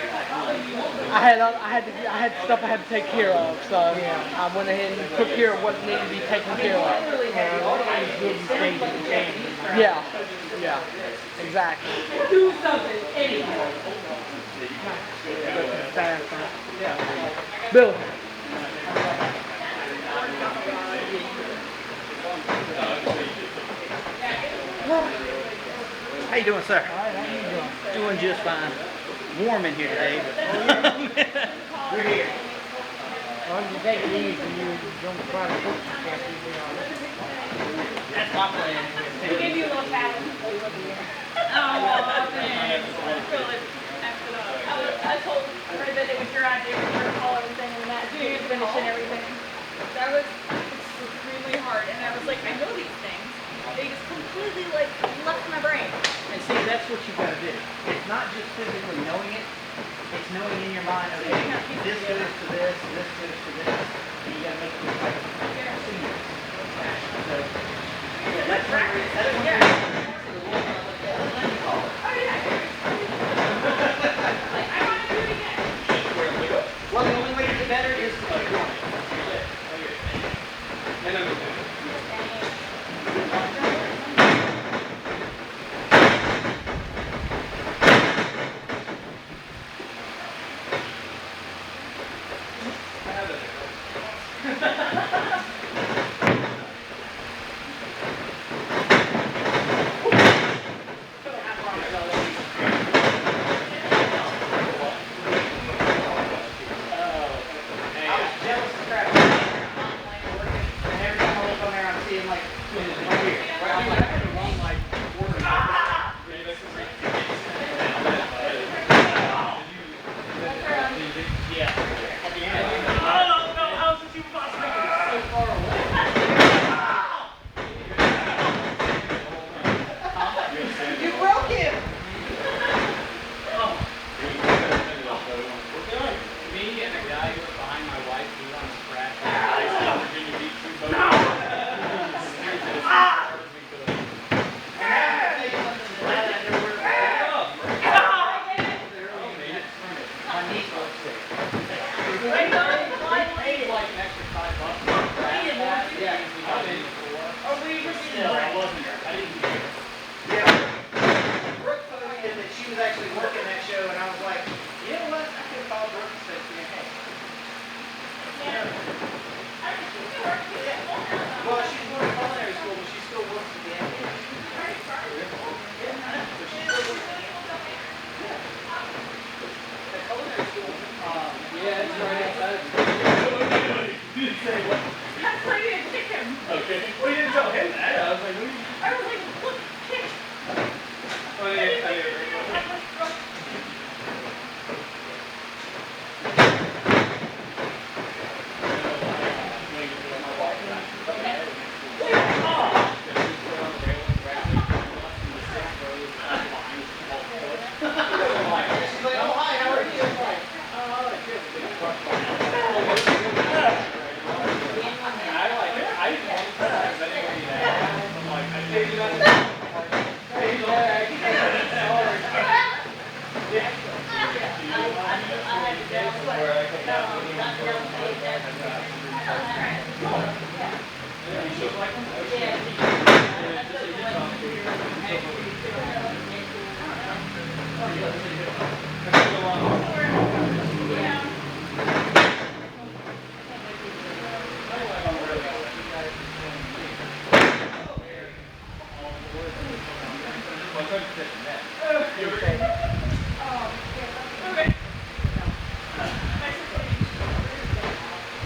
I had stuff I had to take care of, so I went ahead and took care of what needed to be taken care of. Yeah, yeah, exactly. Do something anyhow. Bill. How you doing, sir? All right, how you doing? Doing just fine. Warm in here today. We're here. Well, you take it easy. You don't try to push yourself. That's my plan. We gave you a little towel. Oh, man. Really effed it up. I told her that it was your idea to call everything and that dude finishing everything. That was extremely hard. And I was like, I know these things. They just completely like left my brain. And see, that's what you've got to do. It's not just physically knowing it. It's knowing in your mind, okay, this goes to this, this goes to this. And you got to make it look like seamless. So, yeah, that's one reason. That's one reason. Well, the only way to get better is to keep going. my niece works there. They paid like an extra $5. Yeah, I've been before. Still, I wasn't. I didn't get it. Yeah. Brooke told me that she was actually working that show, and I was like, you know what? I could have called Brooke and said, hey. Well, she's going to culinary school, but she still works at the end. The culinary school, Yeah, it's right outside. You didn't say what? That's why I didn't kick him. Okay. Well, you didn't tell him that. I was like, what are you? I was like, look, kick. Oh, yeah, I didn't. she's like, oh, hi, how are you? I'm like, I didn't want to try because I didn't want to eat that. I'm like, I gave you that. Hey,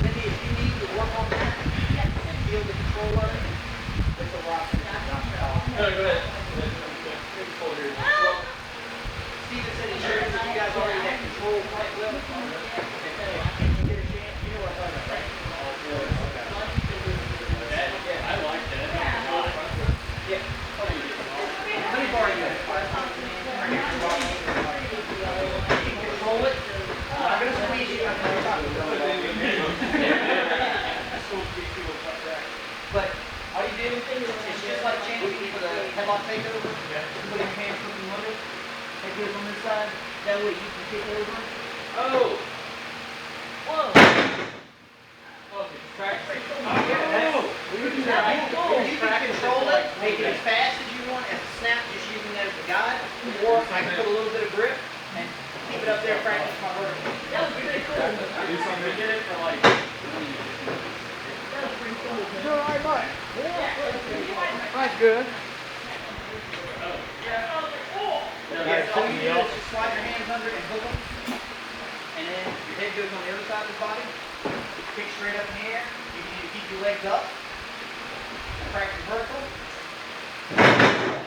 Mindy, if you need to work on that and feel the control of it, it's a rock. No, go ahead. Steven said he shared with you guys already that control quite well. If you get a chance, you know what I'm talking about, right? I like that. Yeah. Let me borrow you that. You can control it. I'm not going to squeeze you. I'm not going to talk about But all you do is just like changing for the headlock takeover. Put your hands something under. Take this on this side. That way you can kick over. Oh. Whoa. Okay, practice. You can control it, make it as fast as you want, as a snap, just using that as a guide. Or I can put a little bit of grip and keep it up there, practice my vertical. That was pretty cool. Do something. Did it for like. You're all right, bud. That's good. Yeah, all you do is just slide your hands under and hook them. And then your head goes on the other side of the body. Kick straight up in the air. You need to keep your legs up. And practice vertical.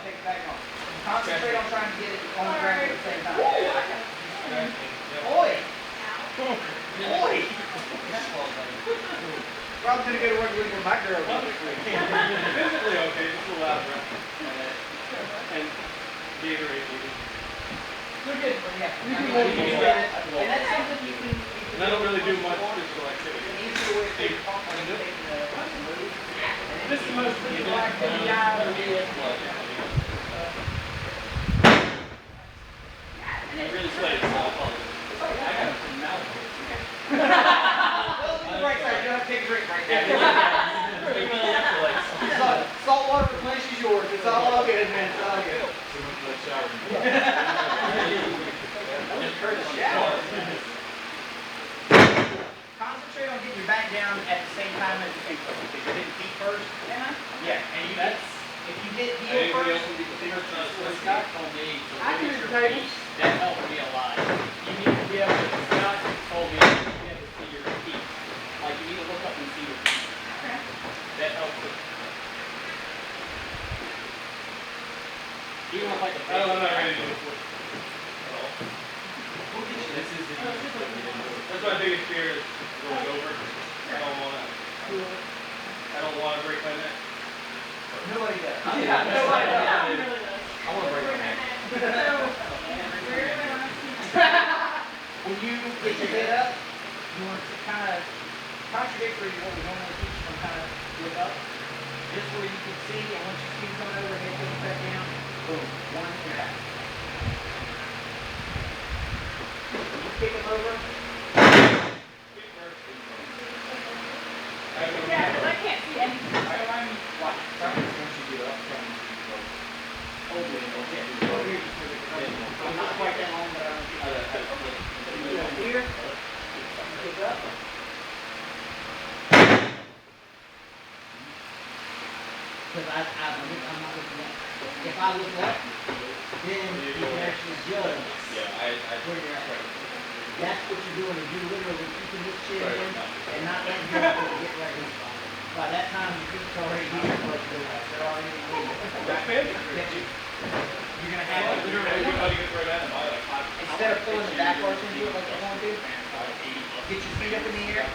Take it back on. Concentrate on trying to get it on the ground at the same time. Oi! Oi! Rob's gonna go to work with my girl. Physically okay, just a little out of breath. And Gatorade, maybe. You're good. Yeah. And that's something you can. And I don't really do much physical activity. An easier way to take the pump and take the move. This is most physical activity I ever did. I really sweated, so I apologize. I got some mouth. Well, the right side. You don't have to take a drink right now. Salt water replaces yours. It's all good, man. It's all good. Concentrate on getting your back down at the same time as your feet. Because you're hitting feet first. Yeah, and you get, if you hit heel first, Scott told me to I look do at your the tables. feet. That helped me a lot. You need to be able to, Scott told me you have to see your feet. Like you need to look up and see your feet. That helps it. Even with like the I'm not ready to do it. This is the easiest thing to do. That's my biggest fear is going over. I don't want to break my neck. nobody does. Yeah, nobody does. I want to break my neck. When you get your head up, you want to kind of contradictory to what we normally teach from kind of look up. Just where you can see, and once you see it coming over, head goes back down, boom, one and back. kick them over. Yeah, because I can't see anything. So I'm Watch. Once you get up from I'm not quite that long, but I'm here. Kick up. Because I'm not looking up. If I look up, then you can actually judge where you're at. That's what you're doing, is you're literally keeping this chin in and not letting your foot get right here. By that time, your feet's already here, but they're already moving. You're gonna have to literally, instead of pulling the back arch into it like you're going to, get your feet up in the air,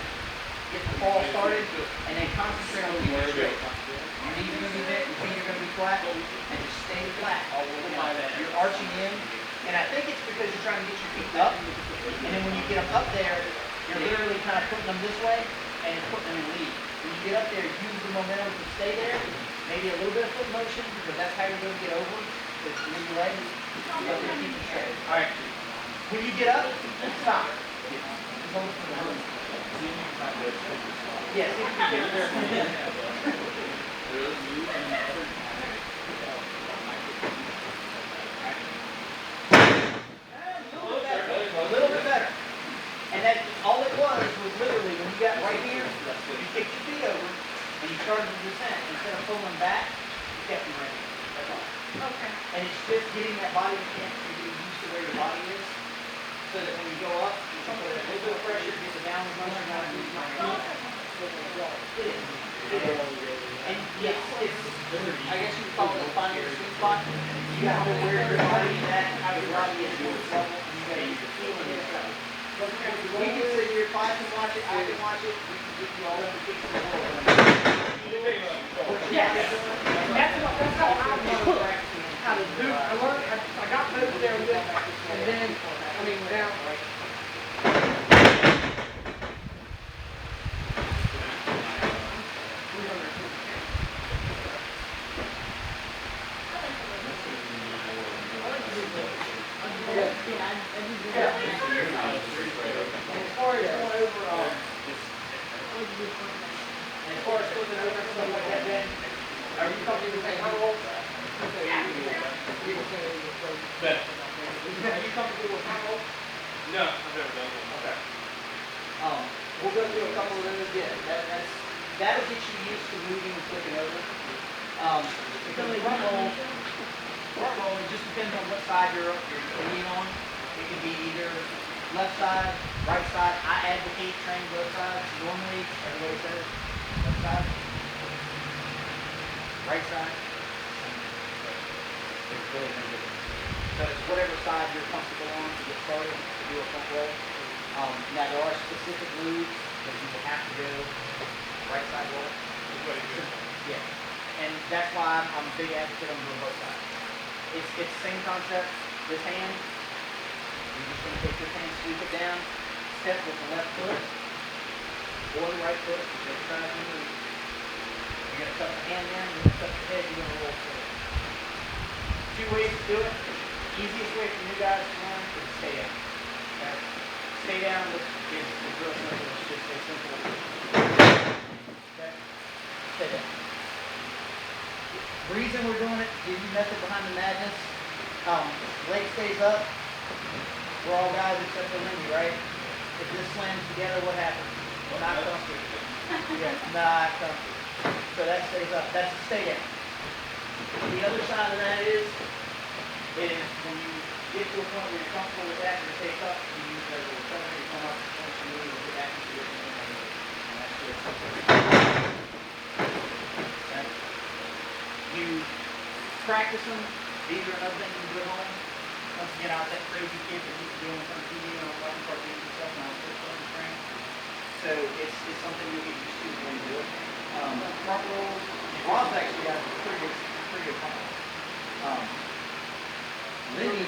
get the fall started, and then concentrate on keeping it straight. Your knees are gonna be bent, your feet are gonna be flat, and just stay flat all the way down. You're arching in, and I think it's because you're trying to get your feet up, and then when you get them up there, you're literally kind of putting them this way, and putting them in lead. When you get up there, use the momentum to stay there, maybe a little bit of foot motion, because that's how you're gonna get over. Just move your legs, you're gonna keep it straight. Alright. When you get up, stop. Yes, if you get there. A little bit better. And that all it was literally when you got right here, you kicked your feet over and you started the descent. Instead of pulling back, you kept them right here. That's all. okay. And it's just getting that body mechanics to get used to where your body is, so that when you go up, you can put a little bit of pressure, get the downward motion, not to lose my feet. It is. It is. And yes, it's, I guess you would call it finding your sweet spot. You got to know where your body is at, how your body is to its level, and you got to use your feeling and stuff. We can sit here, class can watch it, I can watch it, we can get you all the kicks in the world. Yeah, that's how I learned how to do. I got over there with, and then down. As far as flipping over and stuff like that, Ben, are you comfortable with that roll? Are you comfortable with my roll? No, I've never done one. Okay. We'll go through a couple of those again. That'll get you used to moving and flipping over. Because the front roll, it just depends on what side you're leaning on. It can be either left side, right side. I advocate training both sides. Normally, everybody says left side, right side. It's really no difference. So it's whatever side you're comfortable on to get started to do a front roll. Now there are specific moves that you will have to do right side roll. Yeah. And that's why I'm a big advocate on doing both sides. It's the same concept. This hand, you're just going to take this hand, sweep it down, step with the left foot or the right foot, whichever side you move. You're going to tuck the hand down, you're going to tuck the head, you're going to roll forward. Two ways to do it. Easiest way for you guys to learn is to stay down. Okay? Stay down is real simple. It's just a simple. Okay? Stay down. The reason we're doing it, give you method behind the madness. Leg stays up. We're all guys except for Lindy, right? If this slams together, what happens? We're not comfy. Yeah, not comfy. So that stays up. That's a stay down. The other side of that is when you get to a point where you're comfortable with that, you take up, you use that little recovery to come up, once you move, you get back into it, and that's good. Okay. You practice them. These are another thing you can do at home. Once you get out that crazy kid that used to do on some TV and on watching cartoons and stuff, now it's on the screen. So it's something you'll get used to when you do it. Front rolls. Rob's actually got a pretty good front roll. Lindy,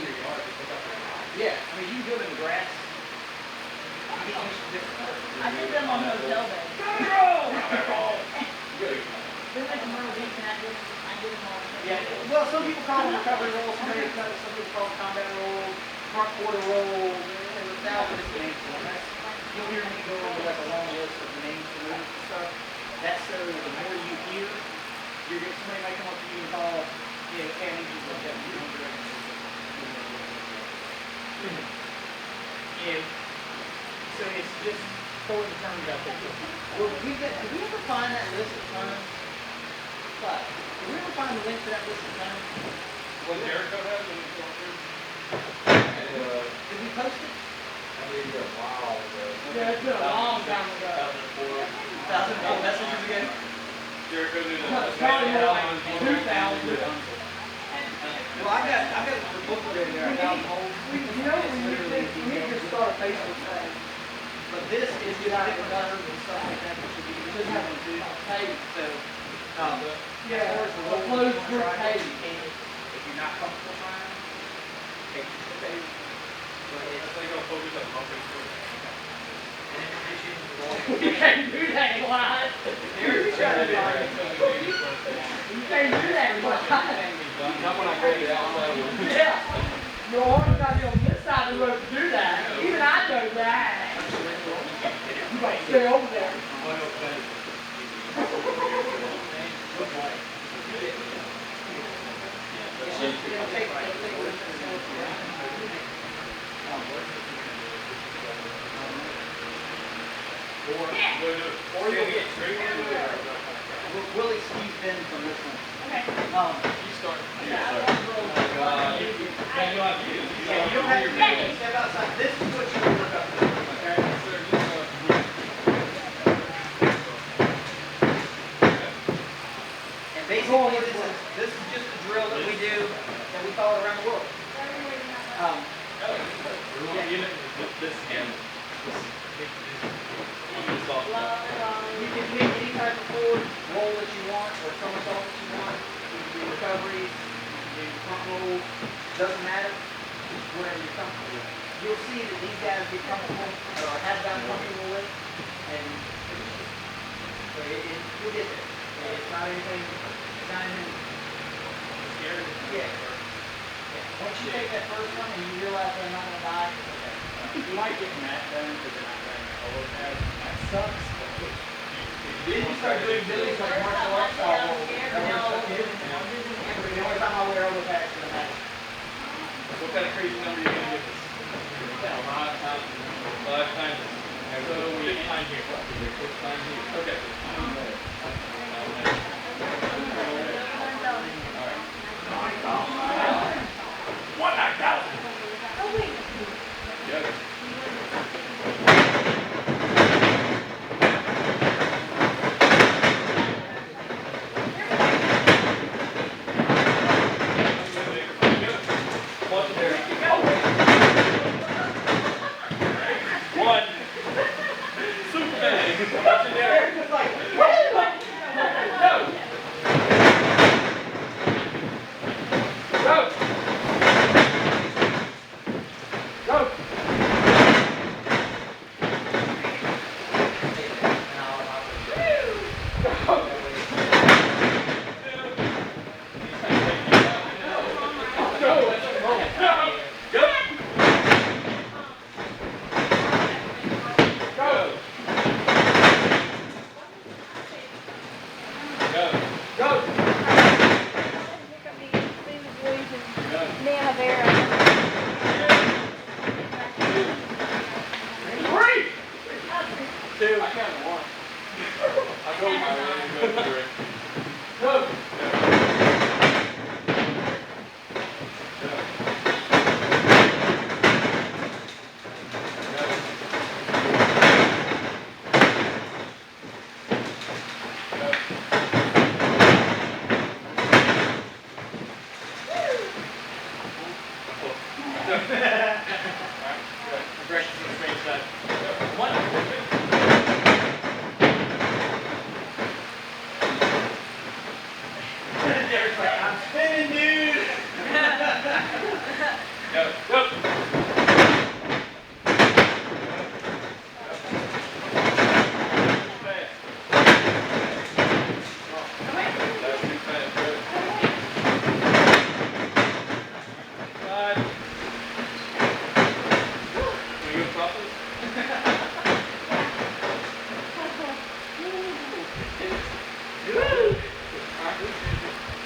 yeah, I mean, you can do it in the grass. You get used to different colors. I did them on hotel beds. They're like a Myrtle Beach, and I did them all. Yeah, well, some people call them recovery rolls, some people call them combat rolls, front quarter rolls, Southwest names. You'll hear me go over like a long list of names for movies and stuff. That's so the more you hear, somebody might come up to you and call, yeah, okay, I need you to look at me. And so it's just throwing the terms out there. Well, did we ever find that list of terms? But did we ever find the link to that list of terms? What Jericho has when he's going through? Did we post it? Yeah, it's been a long time ago. 1,000 messages ago? Jericho knew It's that. probably more like 2,000. Well, I got the book already there. 1,000 holes. You know, we need to start a Facebook page. But this is just different terms and stuff like that that should be used on page. So, Yeah, as a far as the closed logo, group try it. page. You can, if you're not comfortable trying, take it to the page. But it's They gonna focus on pumping. an information. You can't do that live. There's You can't do that live. Not when I'm ready outside. Yeah. Your arm's got to be on this side of the road to do that. Even I know that. You might stay over there. It'll take Or you'll get straight into it. Willie squeezed in from this one. Okay. You start. Yeah, you don't have to step outside. This is what you work up to. Okay? And basically, this is just a drill that we do that we follow around the world. This and You can pick any type of forward roll that you want, or somersault that you want. You can do recoveries, you can do front rolls, doesn't matter, just whatever you're comfortable with. You'll see that these guys get comfortable, or have gotten comfortable with, and so you'll get there. It's not anything scary. Yeah. Once you take that first one and you realize they're not gonna die, it's okay. You might get mad done because they're not wearing their elbow pads. That sucks. Then you start doing billies like martial arts style rolls. The only time I wear elbow pads for the match. what kind of crazy number are you gonna give us? 5 times. So 6 times here. 6 times here. Okay. What 9,000? Yeah. One. Super.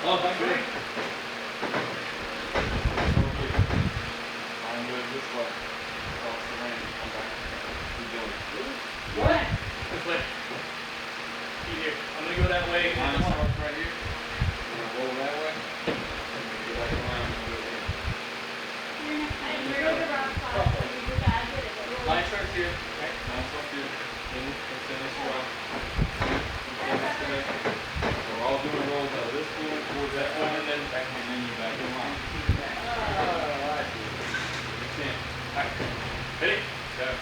Oh, thank you. I'm good this way. Across the range, come back. Keep going. What? This way. See here. I'm gonna go that way. Mine starts right here. I'm gonna roll that way. And then get back around and go here. Line starts here. Okay, mine starts here. Then we'll send this around. We'll send this to there. So we're all doing rolls out of this pool towards that one, and then you back in line. Alright. Ready? Okay.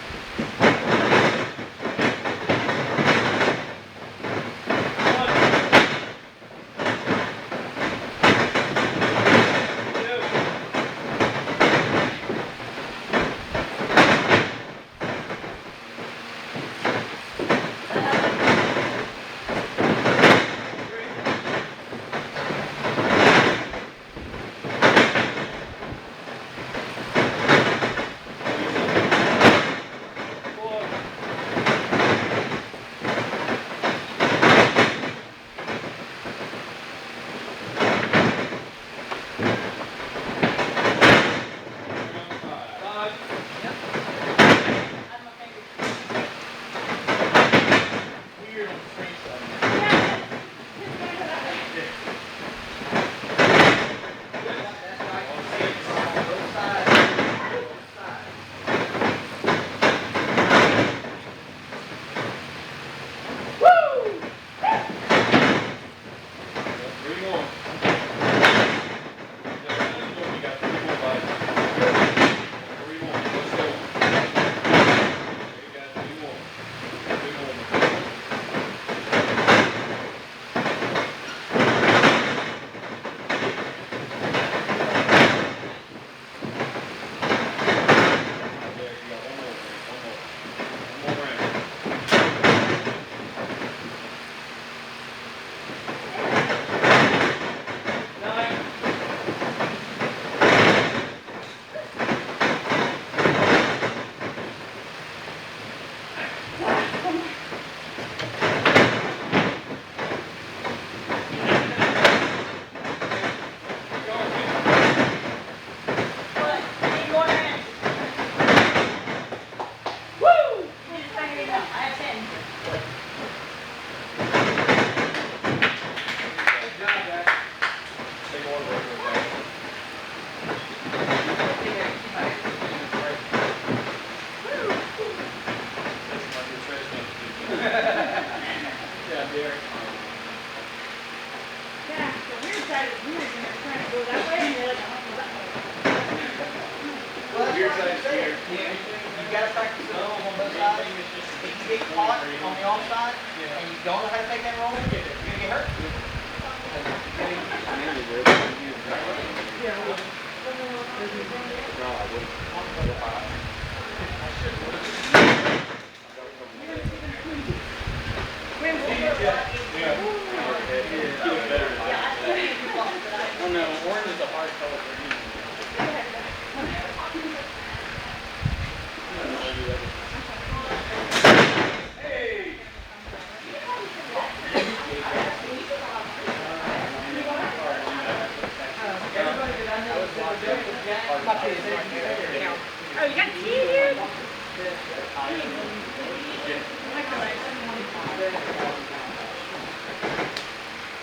Oh, you got tea here?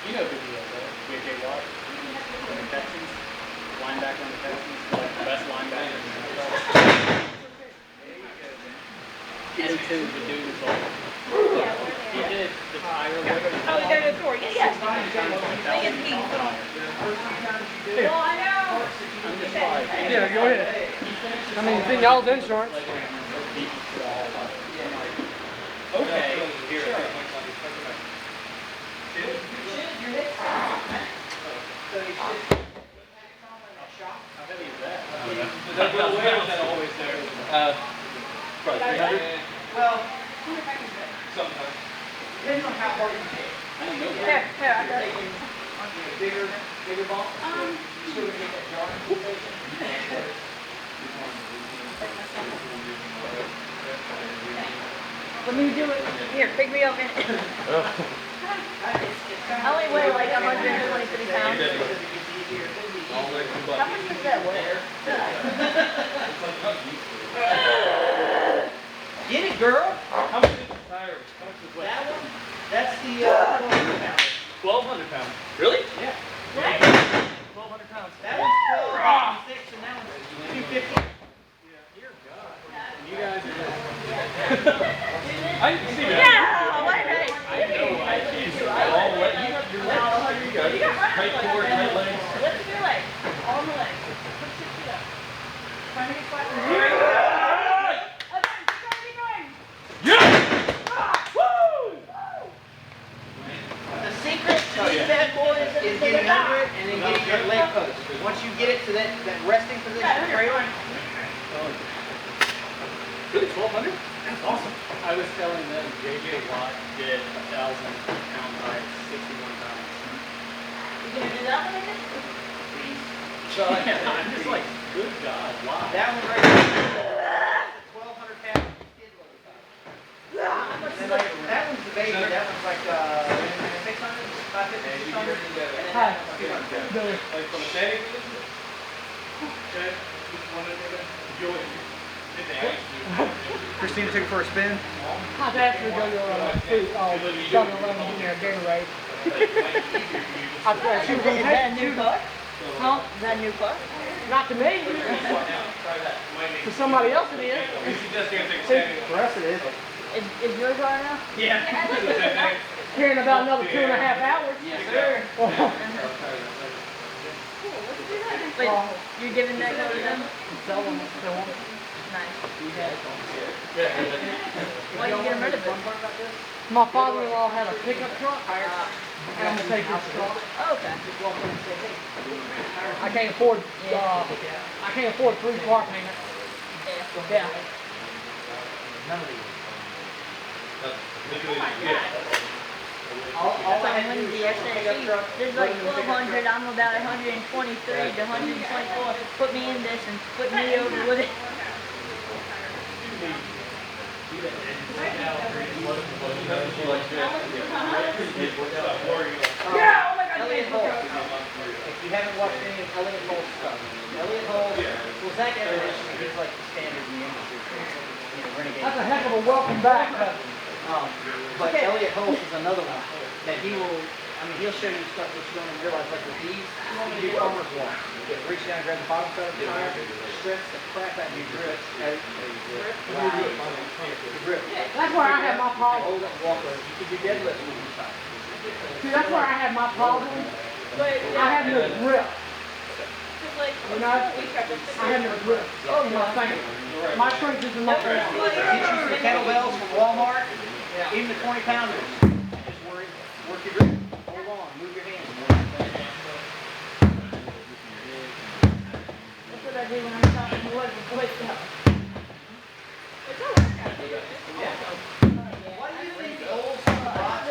You know who he is, though. J.J. Watt. From the Texans. Linebacker on the Texans. Like the best linebacker in the NFL. S2, the dude was like, he did the tire. Oh, the dinosaur. Yeah, yeah. Well, I know. I'm just like, Yeah, go ahead. I mean, it's in y'all's insurance. okay, here. How heavy is that? Does that go away or is that always there? Probably 300. Well, Sometimes. depends on how hard you hit. I didn't know Here, that. here, I got it. Bigger ball. You still gonna get that jar sensation? Let me do it. Here, pick me up in it. I only weigh like 123 pounds. How much does that weigh? Get it, girl. How much is the tire? How much is That one, that's the 1,200 pound. 1,200 pounds. Really? Yeah. 1,200 pounds. That one's 1256 and that one's 250. You guys are just... I didn't see that. Yeah, wait, wait. I know, I see you. All wet. You got your legs. You got tight core, tight legs. Lift your legs. All the legs. Push your feet up. Trying to get flat. The secret to these bad boys is getting under it and then getting your leg post. Once you get it to that resting position, trailer. Really? 1,200? That's awesome. I was telling them JJ Watt did 1,000-pound high at 61 pounds. You gonna do that one again? So I'm just like, good God, why? that one right there, 1,200 pound skid load. That one's the baby. That one's like 600, 550, 600. Hi. Billy. Like from a standing position? Okay. Just wanted to enjoy it. Christina took it for a spin. I've asked her to go to food, Southern Lemon in there, Gatorade. She was Is that a new car? Huh? Is that a new car? not to me, to somebody else it is. You just can't take a standing. For us it is. Is your car now? Yeah. Here in about another 2.5 hours. Yes, sir. Wait, you're giving that car to them? Sell them if they want. Nice. Why you getting rid of it? My father-in-law had a pickup truck, and I'm gonna take his truck. Oh, okay. I can't afford 3 car payments. Yeah. All So I had to when do the was pick up SAC, truck. there's like 1,200, I'm about 123 to 124. Put me in this and put me over with it. Yeah, oh my God, Elliot Holt. If you haven't watched any of Elliot Holt's stuff, Elliot Holt, well, Zach Evans is like the standard in the industry for, renegade. That's a heck of a welcome back. But Elliot Holt is another one that he will, he'll show you stuff that you don't even realize, like with these, you do farmer's walk. You reach down and grab the bottom side of the tire, stretch the crap out of your grip. Grip. That's where I had my problem. Hold up, walk over. You can do deadlifts with each side. See, that's where I had my problem. I had no grip. You know, I had no grip. Oh, my thing. My strength is enough. Get you some kettlebells from Walmart, even the 20 pounders. Just work your grip. Hold on, move your hands. That's what I do when I'm talking to boys with Boy Scouts. It's a workout. Why do you think the old spots,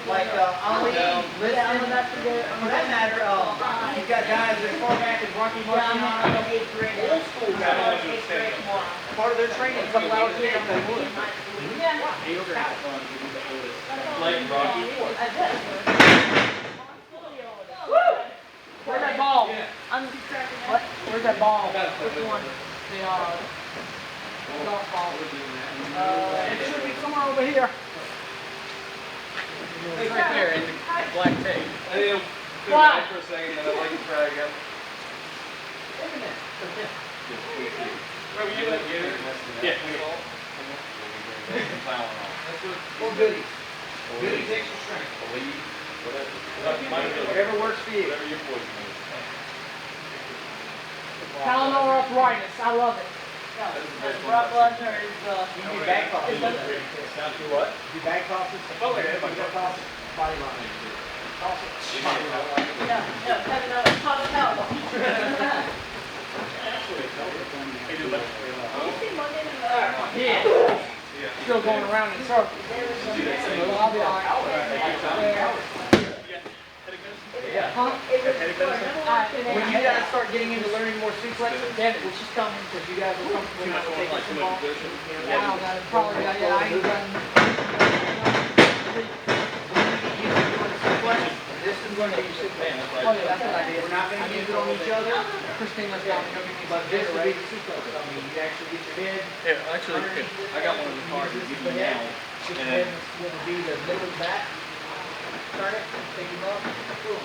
like Ali, Yeah, I'm Liston, about to go. for that matter, you've got guys as far back as Rocky Yeah, I'm Marciano, in 8th grade. old school guys, part of their training is a couple hours a day up that wood. Yeah. Like Rocky. Where's that ball? What? Where's that ball? Which one? The golf ball. It should be somewhere over here. It's right there in the black tape. I didn't think about it for a second, and I'd like to try again. Where were you at, Gator? Yeah. Or goodies. Goodies extra strength. Whatever works for you. Whatever your poison is. Tylenol arthritis. I love it. Brock Lesnar is, You do back tosses. Down to what? Do back tosses. Oh, yeah, my Back tosses. Body line. Toss it. Yeah. Still going around in circles. I'll be all right. Huh? When you guys start getting into learning more suplexes, then which is coming because you guys are comfortable with taking some balls. Yeah, I don't know. Probably, yeah, I ain't done going to use it. Man, that's right. Oh, yeah, that's what I did. We're not going to use it on each other. Christina's not going to give me, but this will be the suplex. I mean, you actually get your head. Yeah, actually, I got one of the cards to give you now. Just And head then, will be the middle back. Turn it, take him up. Boom.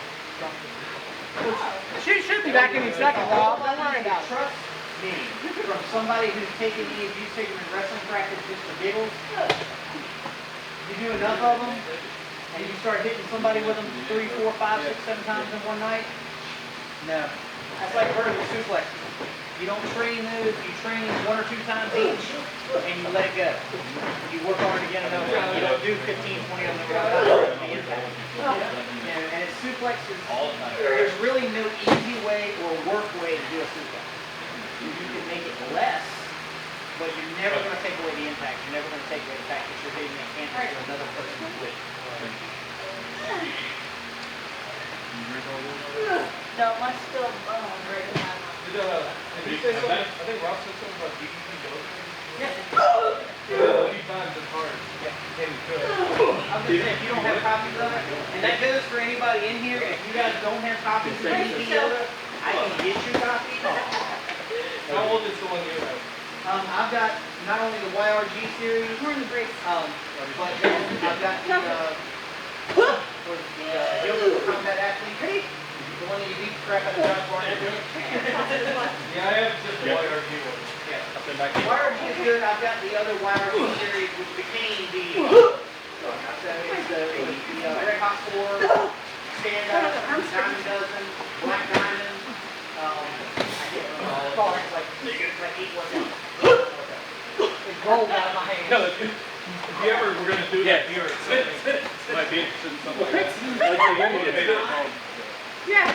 Should be back any second, Rob. Don't worry about it. Trust me, from somebody who's taken any of you taken in wrestling practice just for giggles, you do enough of them, and you start hitting somebody with them 3, 4, 5, 6, 7 times in one night. No. That's like vertical suplex. You don't train those, you train 1 or 2 times each, and you let it go. You work hard again another time. You don't do 15, 20 of them at a time. And suplexes, there's really no easy way or work way to do a suplex. You can make it less, but you're never going to take away the impact. You're never going to take away the fact that you're hitting a canvas to another person's weight. No, my still right in my mouth. did he say something? I think Rob said something about beating him over. Yeah. Many times it's hard. I was going to say, if you don't have copies of it, and that goes for anybody in here, if you guys don't have copies of any Yoga, I can get you copies. How old is the one you have? I've got not only the YRG series, but then I've got the Yoga Combat Athlete, the one that you beat the crap out of Josh Barnett with. Yeah, I have just the YRG one. Yeah. Up in back. YRG is good. I've got the other YRG series, which became the Red Hot 4, Stand Up, Diamond Dozen, Black Diamond. Like 8 workouts. It's rolled out of my hand. No, if you ever were going to do that here, it might be interested in something like that. Like the one you made at home. Yeah.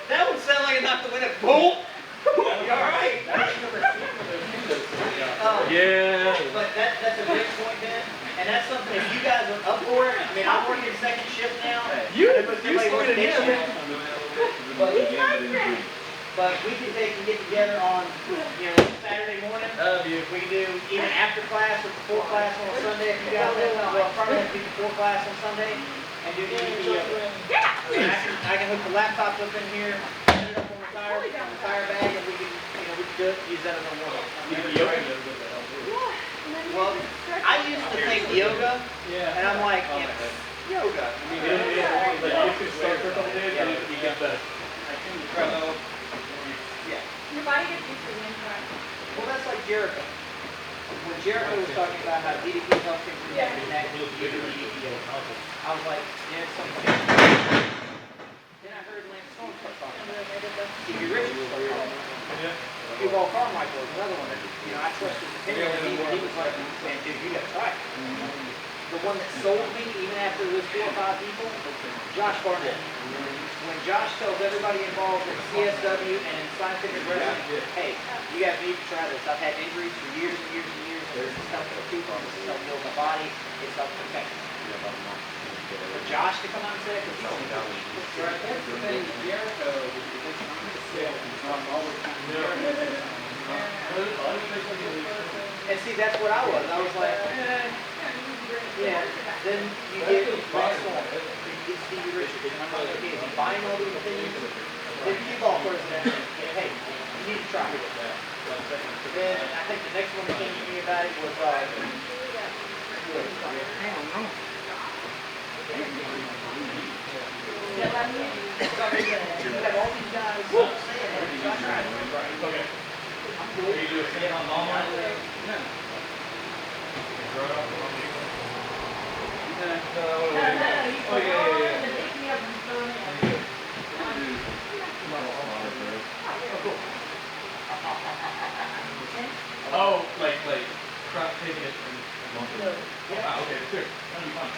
That would sound like enough to win a bolt. You alright? Yeah. But that's a great point, Ben. And that's something, if you guys are up for it, I mean, I'm working second shift now. You working started day shift. him. But we can get together on, Saturday morning. We can do even after class or before class on a Sunday if you guys have, well, probably have to be before class on Sunday and do the I can hook the laptops up in here, set it up on the tire bag, and we can do it, use that as a warm-up. Well, I used to take yoga, and I'm like, yoga. Your body gets used to the impact. Well, that's like Jericho. When Jericho was talking about how DDP helped him protect his neck, I was like, yeah, it's something. Then I heard Lance Storm start talking about it. Stevie Richards started talking about it. Duval Carmichael was another one that, I trusted his opinion, and he was like, man, dude, you gotta try it. The one that sold me, even after it was 4 or 5 people, Josh Barnett. When Josh tells everybody involved in CSW and in scientific wrestling, hey, you guys need to try this. I've had injuries for years and years and years. This is helping the people. This is helping build my body. It's helping protect me. For Josh to come out and say it, because he's only got right. That's the thing with Jericho. And see, that's what I was. I was like, yeah. Then you get Lance Storm. Get Stevie Richards. And I'm like, okay, is he buying all these opinions? Then you call president and hey, you need to try it. Then I think the next one that came to me about it was you have all these guys saying it. I tried it. Okay. Are you doing a stand on Walmart? No. Oh, yeah. Oh, like, crop taking it and okay, sure. That'll be fun.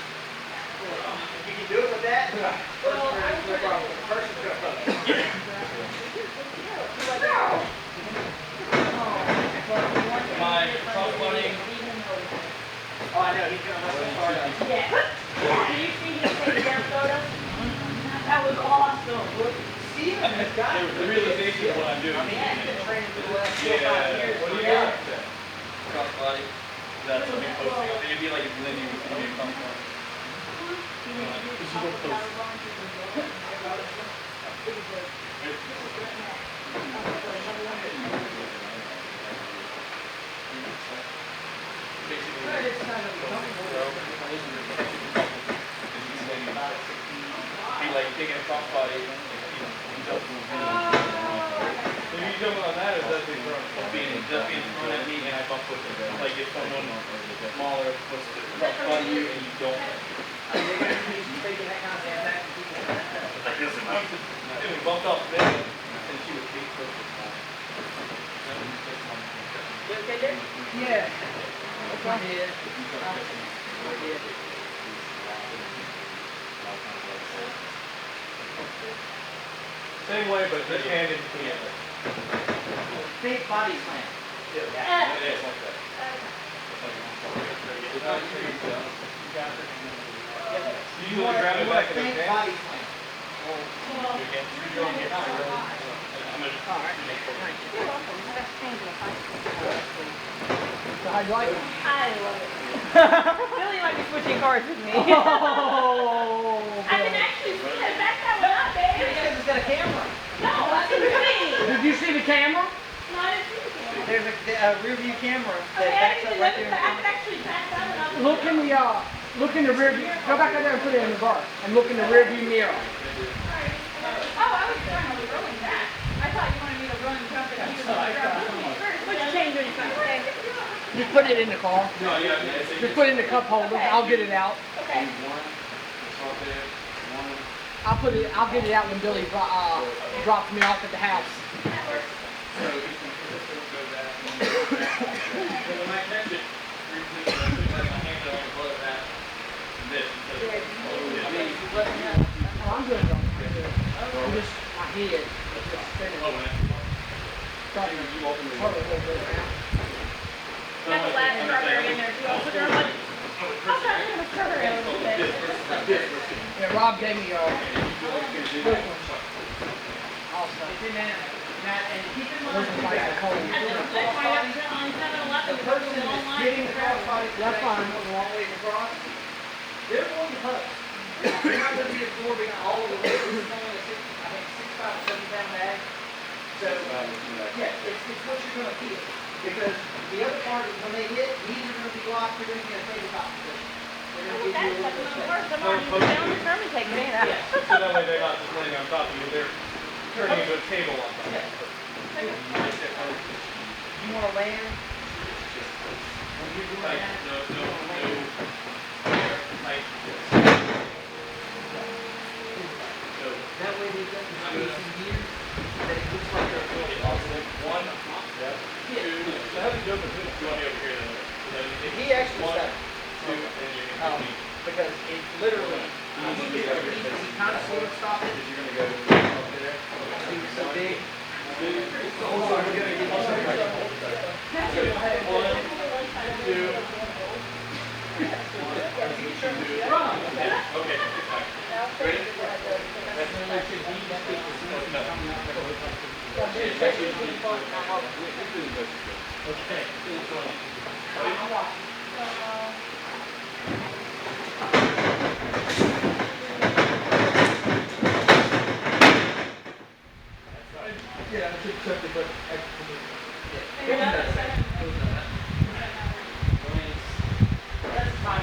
You can do it with that. No problem. The person's gonna fuck. My crop running. Oh, I know. He's gonna wrestle hard. Yeah. Did you see him take their photo? That was awesome. Steven has got The realization of what I'm doing. I mean, he's been training for the last 4 or 5 Yeah. years. What do you got? crossbody. That's what we posting. It'd be like if Lindy was doing a crossbody. Be like taking a crossbody. So you jump on that, or is that being thrown? Just being thrown at me and I bump with it. Like if someone smaller puts the crossbody you and you don't. Like this one. And we bumped off there and she was beat first. You okay there? Yeah. That's my head. My head. Same way, but just hand in between. Big body slam. Yeah, it's like that. You usually grab it back in the Big hand. body slam. So how'd you like it? I love it. Billy might be switching cars with me. Oh, I can actually see it. Back that one up, babe. Because it's got a camera. No, I can see. did you see the camera? No, I didn't see the camera. There's a rear view camera that Okay, I backs can up right there. I can actually back that one up. Look in the rear view. Go back out there and put it in the bar. And look in the rear view mirror. Oh, I was trying to rolling back. I thought you wanted me to run and jump and you were first. Let's change it. Okay. Just put it in the car. No, yeah, Just put it in the cup holder. I'll get it out. Okay. I'll get it out when Billy drops me off at the house. Oh, I'm good. I'm just my head. Just spinning. Starting to hurt a little bit now. Got the last strawberry in there too. I'll put her on. I'll try to have a strawberry a little bit. Yeah, Rob gave me this one. Also, It's in there. Matt, and keep in this is like a cold. the person that's getting the crossbody, That's fine. long ways across, they're going to hurt. They're not going to be absorbing all of the weight. This is only a 6 pound, 7 pound bag. So, yeah, it's what you're going to feel. Because the other part is when they hit, knees are going to be locked, you're going to get a tabletop position. They're going to give you a little bit of space. I'm already determined to take me that. So that way they're not just laying on top of you, they're turning into a table on top. Yeah. You want to land? When you're doing Like, that, that way they've got the space in here that it looks like they're really One, two, so how do you jump in? You want me over here then? He actually One, said, two, and you're gonna be. because it literally, he kind of sort of stopped it. You're gonna go over there. He was so big. Okay. Yeah, it's accepted, but That's fine.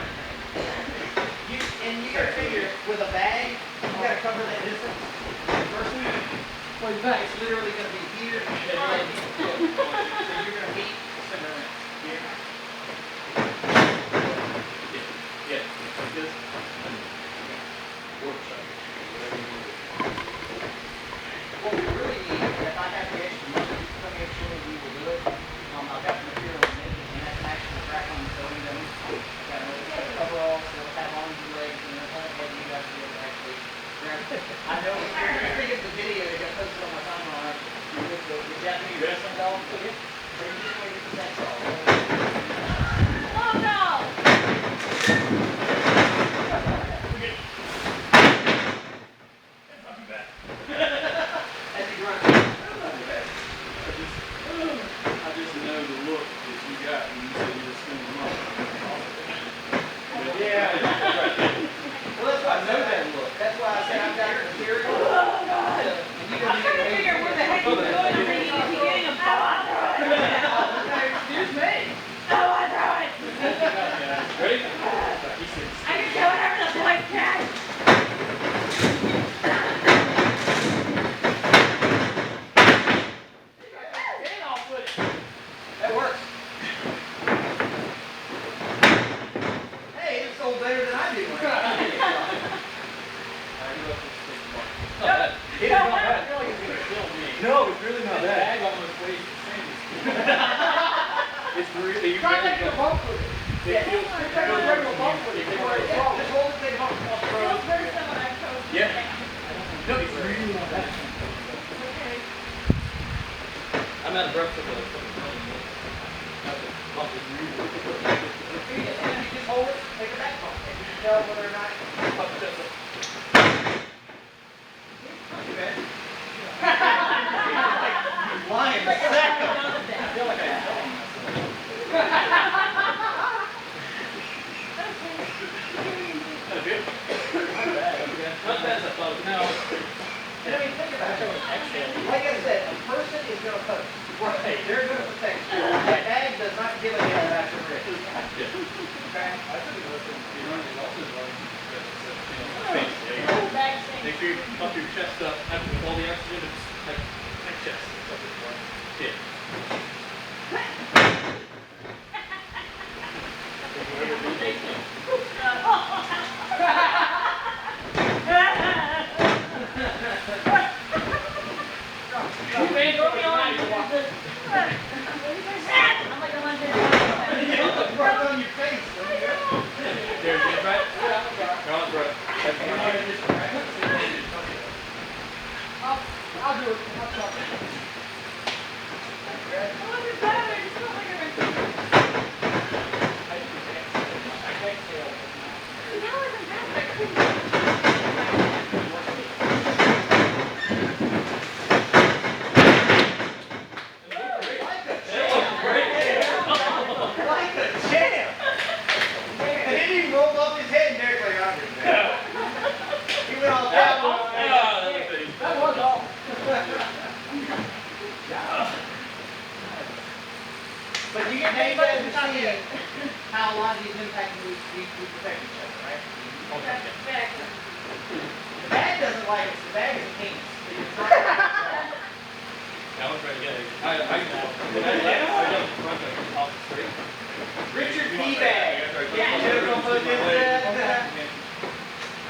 And you gotta figure, with a bag, you gotta cover that distance. what is that? It's literally gonna be here and then here. So you're gonna meet somewhere here. Yeah. Just What we really need, if I have the extra money, let me actually we will do it. I've got the material in it, and that's an actual crack on the sewing dummy. Got a coverall, so it'll have arms and legs, and the whole head, you guys will be able to actually grab it. I know, I think of the video that got posted on my timeline with the Japanese wrestling dog. I'm out of breath from the. You just hold it, take it back home, and you can tell whether or not. Lying second. I feel like I Not bad as I thought. No. And I mean, think about it. Like I said, a person is going to post. Right. They're going to protect you. A bag does not give a damn about your wrist. Okay? I think it was you running also running. Back thing. Make sure you puff your chest up after with all the oxygen. It's like chest. Yeah. You man, throw me on. I'm like a lunch. Right on your face. There's your breath. You're on breath. I'll do it. I'll talk. Like a champ. And then he rolled up his head and Derek's like, I'm just there. He went all down. That was all. But you get paid to see how a lot of these impact we protect each other, right? The bag doesn't like us. The bag is a penis. I was trying to get it. I Richard P. Bag. Yeah, you're gonna put this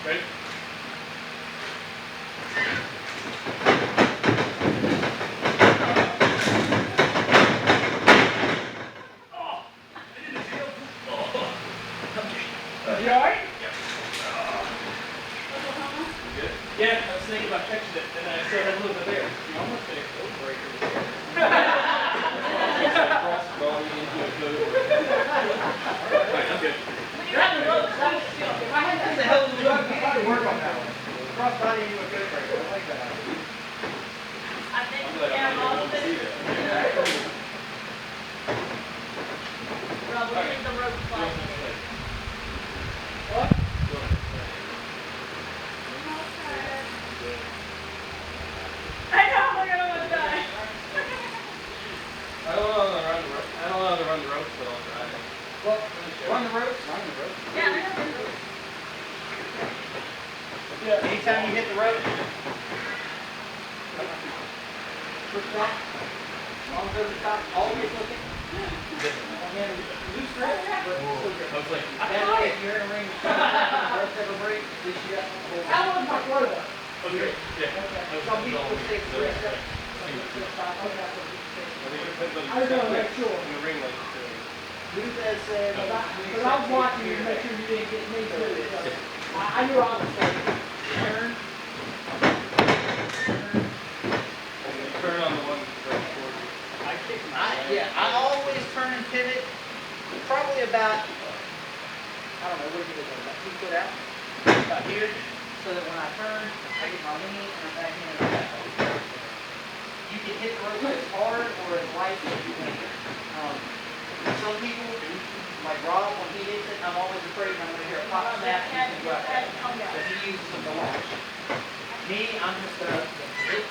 Ready? You alright? Yeah, I was thinking about catching it, and I still had a little bit there. You almost hit a code breaker there. Cross the body into a code breaker. Alright, I'm good. You're on the road. If I had What the hell did we need to work on that one? Crossbody into a good breaker. I like that. I think, I'm glad yeah, I'm all able of to see it. that. Rob, we're in the road slide. What? I know, we're gonna want to die. I don't know how to run the rope. I don't know how to run the ropes, but I'll try. Well, run the ropes. Run the ropes. Yeah, I know. Anytime you hit the rope. Push back. Long go to the top. Always looking. Loose grip, but full grip. I was like, That way, if you're in a ring, if the ropes ever break, at least you got some hold. How was my quota? okay, yeah. Some people will stick to it. I don't know, make sure. In the ring, like, Lose as said. But I was watching you to make sure you didn't get me too. So I knew I was safe. Turn. turn on the one right before you. I always turn and pivot probably about, I don't know, what do you think, about 2 foot out? About here, so that when I turn, I get my lean and I'm back in and I'm back over. You can hit the rope as hard or as light as you want. Some people, like Rob, when he hits it, I'm always afraid I'm going to hear a pop snap and he's going to go out there. But he uses them to launch. Me, I'm just going to hit,